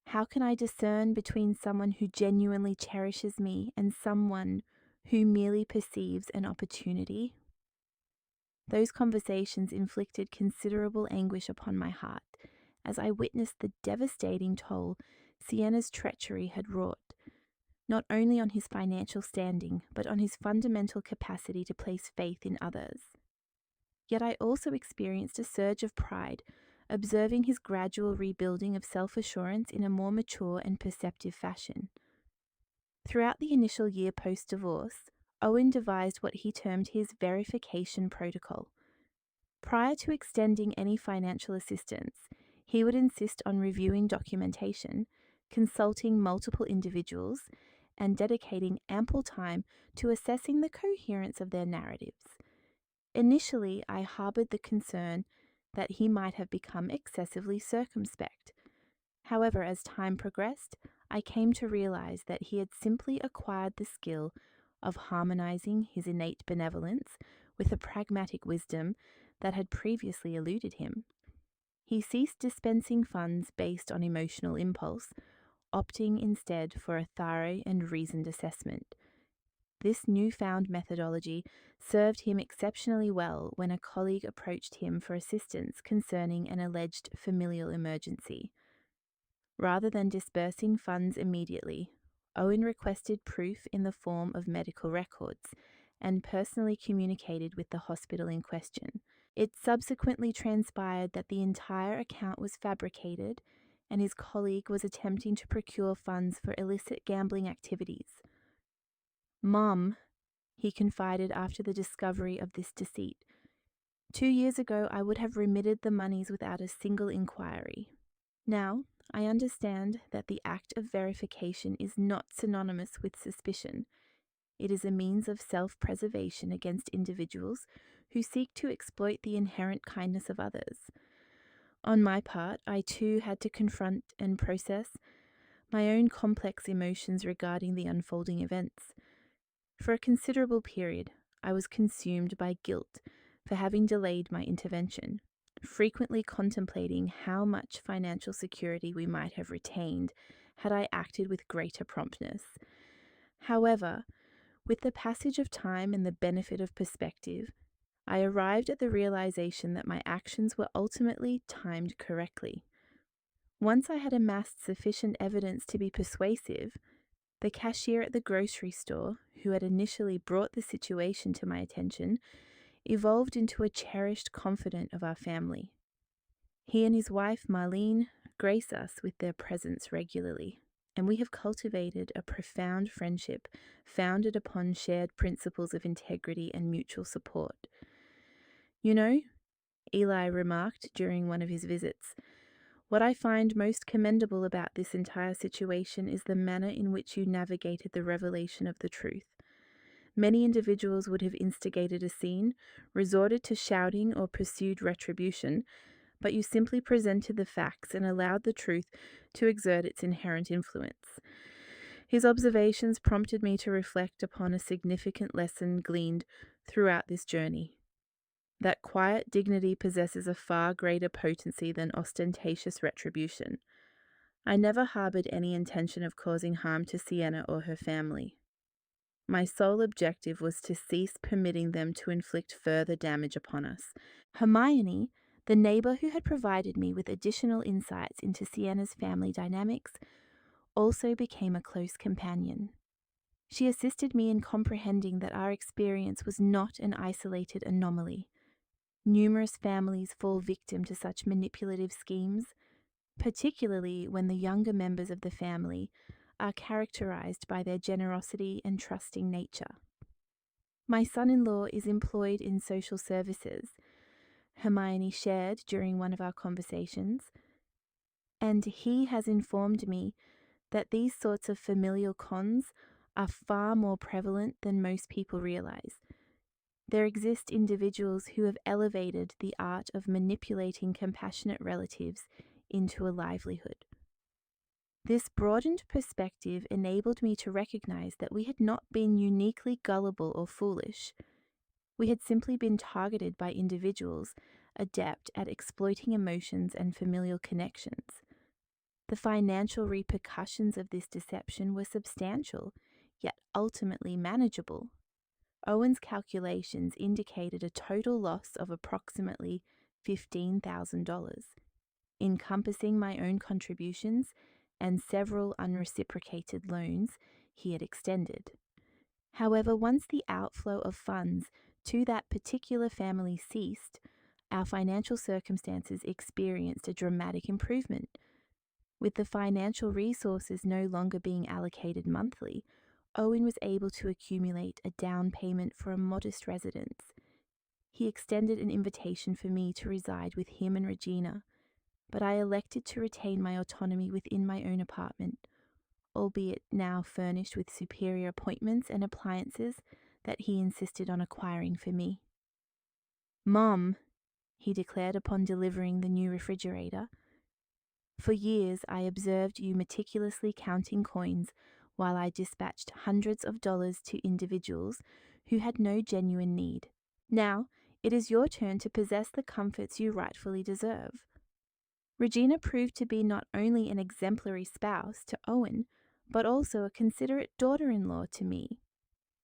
A: How can I discern between someone who genuinely cherishes me and someone who merely perceives an opportunity?" Those conversations inflicted considerable anguish upon my heart as I witnessed the devastating toll Sienna's treachery had wrought, not only on his financial standing, but on his fundamental capacity to place faith in others. Yet I also experienced a surge of pride, observing his gradual rebuilding of self-assurance in a more mature and perceptive fashion. Throughout the initial year post-divorce, Owen devised what he termed his verification protocol. Prior to extending any financial assistance, he would insist on reviewing documentation, consulting multiple individuals, and dedicating ample time to assessing the coherence of their narratives. Initially, I harbored the concern that he might have become excessively circumspect. However, as time progressed, I came to realize that he had simply acquired the skill of harmonizing his innate benevolence with a pragmatic wisdom that had previously eluded him. He ceased dispensing funds based on emotional impulse, opting instead for a thorough and reasoned assessment. This newfound methodology served him exceptionally well when a colleague approached him for assistance concerning an alleged familial emergency. Rather than disbursing funds immediately, Owen requested proof in the form of medical records and personally communicated with the hospital in question. It subsequently transpired that the entire account was fabricated and his colleague was attempting to procure funds for illicit gambling activities. "Mum," he confided after the discovery of this deceit, "2 years ago I would have remitted the monies without a single inquiry. Now, I understand that the act of verification is not synonymous with suspicion. It is a means of self-preservation against individuals who seek to exploit the inherent kindness of others. On my part, I too had to confront and process my own complex emotions regarding the unfolding events. For a considerable period, I was consumed by guilt for having delayed my intervention, frequently contemplating how much financial security we might have retained had I acted with greater promptness. However, with the passage of time and the benefit of perspective, I arrived at the realization that my actions were ultimately timed correctly. Once I had amassed sufficient evidence to be persuasive, the cashier at the grocery store, who had initially brought the situation to my attention, evolved into a cherished confidant of our family. He and his wife, Marlene, grace us with their presence regularly, and we have cultivated a profound friendship founded upon shared principles of integrity and mutual support. "You know," Eli remarked during one of his visits, "what I find most commendable about this entire situation is the manner in which you navigated the revelation of the truth. Many individuals would have instigated a scene, resorted to shouting, or pursued retribution, but you simply presented the facts and allowed the truth to exert its inherent influence." His observations prompted me to reflect upon a significant lesson gleaned throughout this journey: that quiet dignity possesses a far greater potency than ostentatious retribution. I never harbored any intention of causing harm to Sienna or her family. My sole objective was to cease permitting them to inflict further damage upon us. Hermione, the neighbor who had provided me with additional insights into Sienna's family dynamics, also became a close companion. She assisted me in comprehending that our experience was not an isolated anomaly. Numerous families fall victim to such manipulative schemes, particularly when the younger members of the family are characterized by their generosity and trusting nature. "My son-in-law is employed in social services," Hermione shared during one of our conversations, "and he has informed me that these sorts of familial cons are far more prevalent than most people realize. There exist individuals who have elevated the art of manipulating compassionate relatives into a livelihood." This broadened perspective enabled me to recognize that we had not been uniquely gullible or foolish. We had simply been targeted by individuals adept at exploiting emotions and familial connections. The financial repercussions of this deception were substantial, yet ultimately manageable. Owen's calculations indicated a total loss of approximately $15,000, encompassing my own contributions and several unreciprocated loans he had extended. However, once the outflow of funds to that particular family ceased, our financial circumstances experienced a dramatic improvement. With the financial resources no longer being allocated monthly, Owen was able to accumulate a down payment for a modest residence. He extended an invitation for me to reside with him and Regina, but I elected to retain my autonomy within my own apartment, albeit now furnished with superior appointments and appliances that he insisted on acquiring for me. "Mom," he declared upon delivering the new refrigerator, "for years I observed you meticulously counting coins while I dispatched hundreds of dollars to individuals who had no genuine need. Now, it is your turn to possess the comforts you rightfully deserve." Regina proved to be not only an exemplary spouse to Owen, but also a considerate daughter-in-law to me.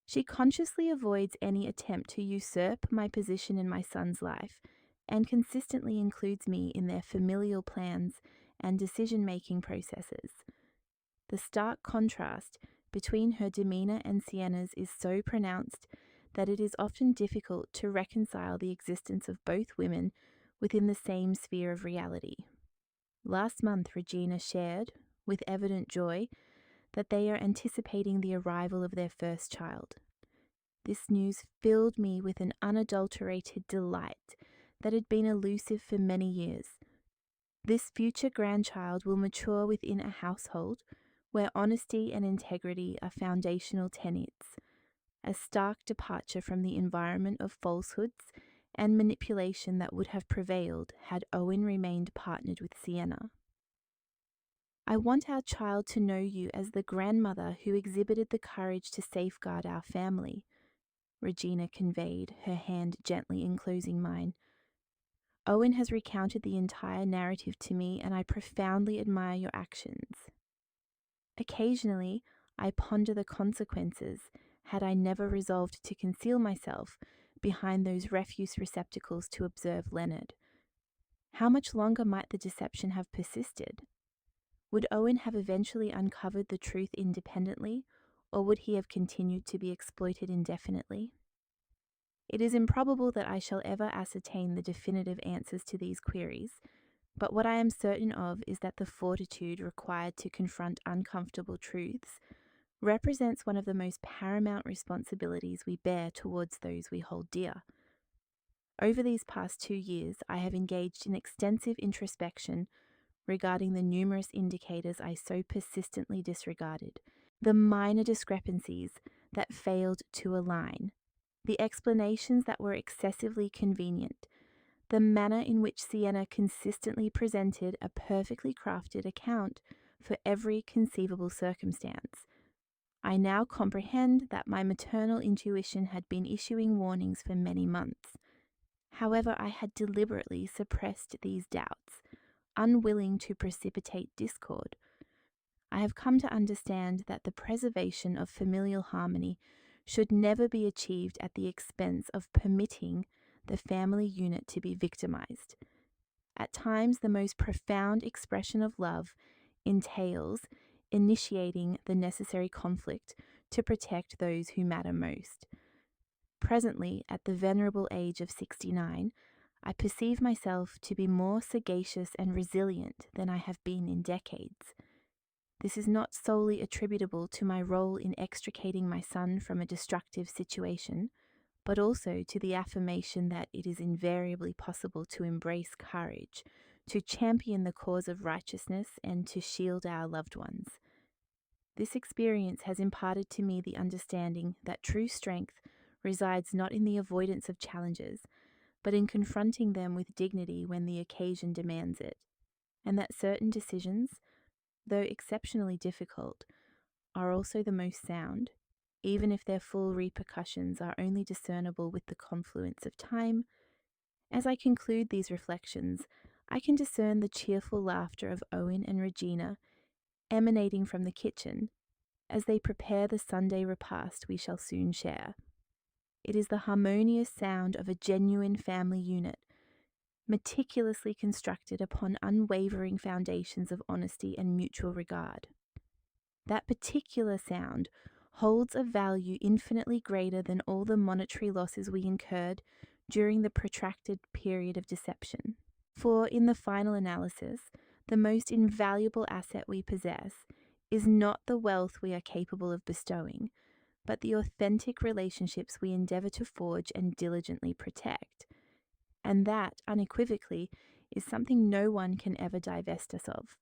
A: She consciously avoids any attempt to usurp my position in my son's life, and consistently includes me in their familial plans and decision-making processes. The stark contrast between her demeanor and Sienna's is so pronounced that it is often difficult to reconcile the existence of both women within the same sphere of reality. Last month, Regina shared, with evident joy, that they are anticipating the arrival of their first child. This news filled me with an unadulterated delight that had been elusive for many years. This future grandchild will mature within a household where honesty and integrity are foundational tenets, a stark departure from the environment of falsehoods and manipulation that would have prevailed had Owen remained partnered with Sienna. I want our child to know you as the grandmother who exhibited the courage to safeguard our family, Regina conveyed, her hand gently enclosing mine. Owen has recounted the entire narrative to me, and I profoundly admire your actions. Occasionally, I ponder the consequences had I never resolved to conceal myself behind those refuse receptacles to observe Leonard. How much longer might the deception have persisted? Would Owen have eventually uncovered the truth independently, or would he have continued to be exploited indefinitely? It is improbable that I shall ever ascertain the definitive answers to these queries, but what I am certain of is that the fortitude required to confront uncomfortable truths represents one of the most paramount responsibilities we bear towards those we hold dear. Over these past 2 years, I have engaged in extensive introspection regarding the numerous indicators I so persistently disregarded, the minor discrepancies that failed to align, the explanations that were excessively convenient, the manner in which Sienna consistently presented a perfectly crafted account for every conceivable circumstance. I now comprehend that my maternal intuition had been issuing warnings for many months. However, I had deliberately suppressed these doubts, unwilling to precipitate discord. I have come to understand that the preservation of familial harmony should never be achieved at the expense of permitting the family unit to be victimized. At times, the most profound expression of love entails initiating the necessary conflict to protect those who matter most. Presently, at the venerable age of 69, I perceive myself to be more sagacious and resilient than I have been in decades. This is not solely attributable to my role in extricating my son from a destructive situation, but also to the affirmation that it is invariably possible to embrace courage, to champion the cause of righteousness, and to shield our loved ones. This experience has imparted to me the understanding that true strength resides not in the avoidance of challenges, but in confronting them with dignity when the occasion demands it, and that certain decisions, though exceptionally difficult, are also the most sound, even if their full repercussions are only discernible with the confluence of time. As I conclude these reflections, I can discern the cheerful laughter of Owen and Regina emanating from the kitchen as they prepare the Sunday repast we shall soon share. It is the harmonious sound of a genuine family unit, meticulously constructed upon unwavering foundations of honesty and mutual regard. That particular sound holds a value infinitely greater than all the monetary losses we incurred during the protracted period of deception. For in the final analysis, the most invaluable asset we possess is not the wealth we are capable of bestowing, but the authentic relationships we endeavor to forge and diligently protect. And that, unequivocally, is something no one can ever divest us of.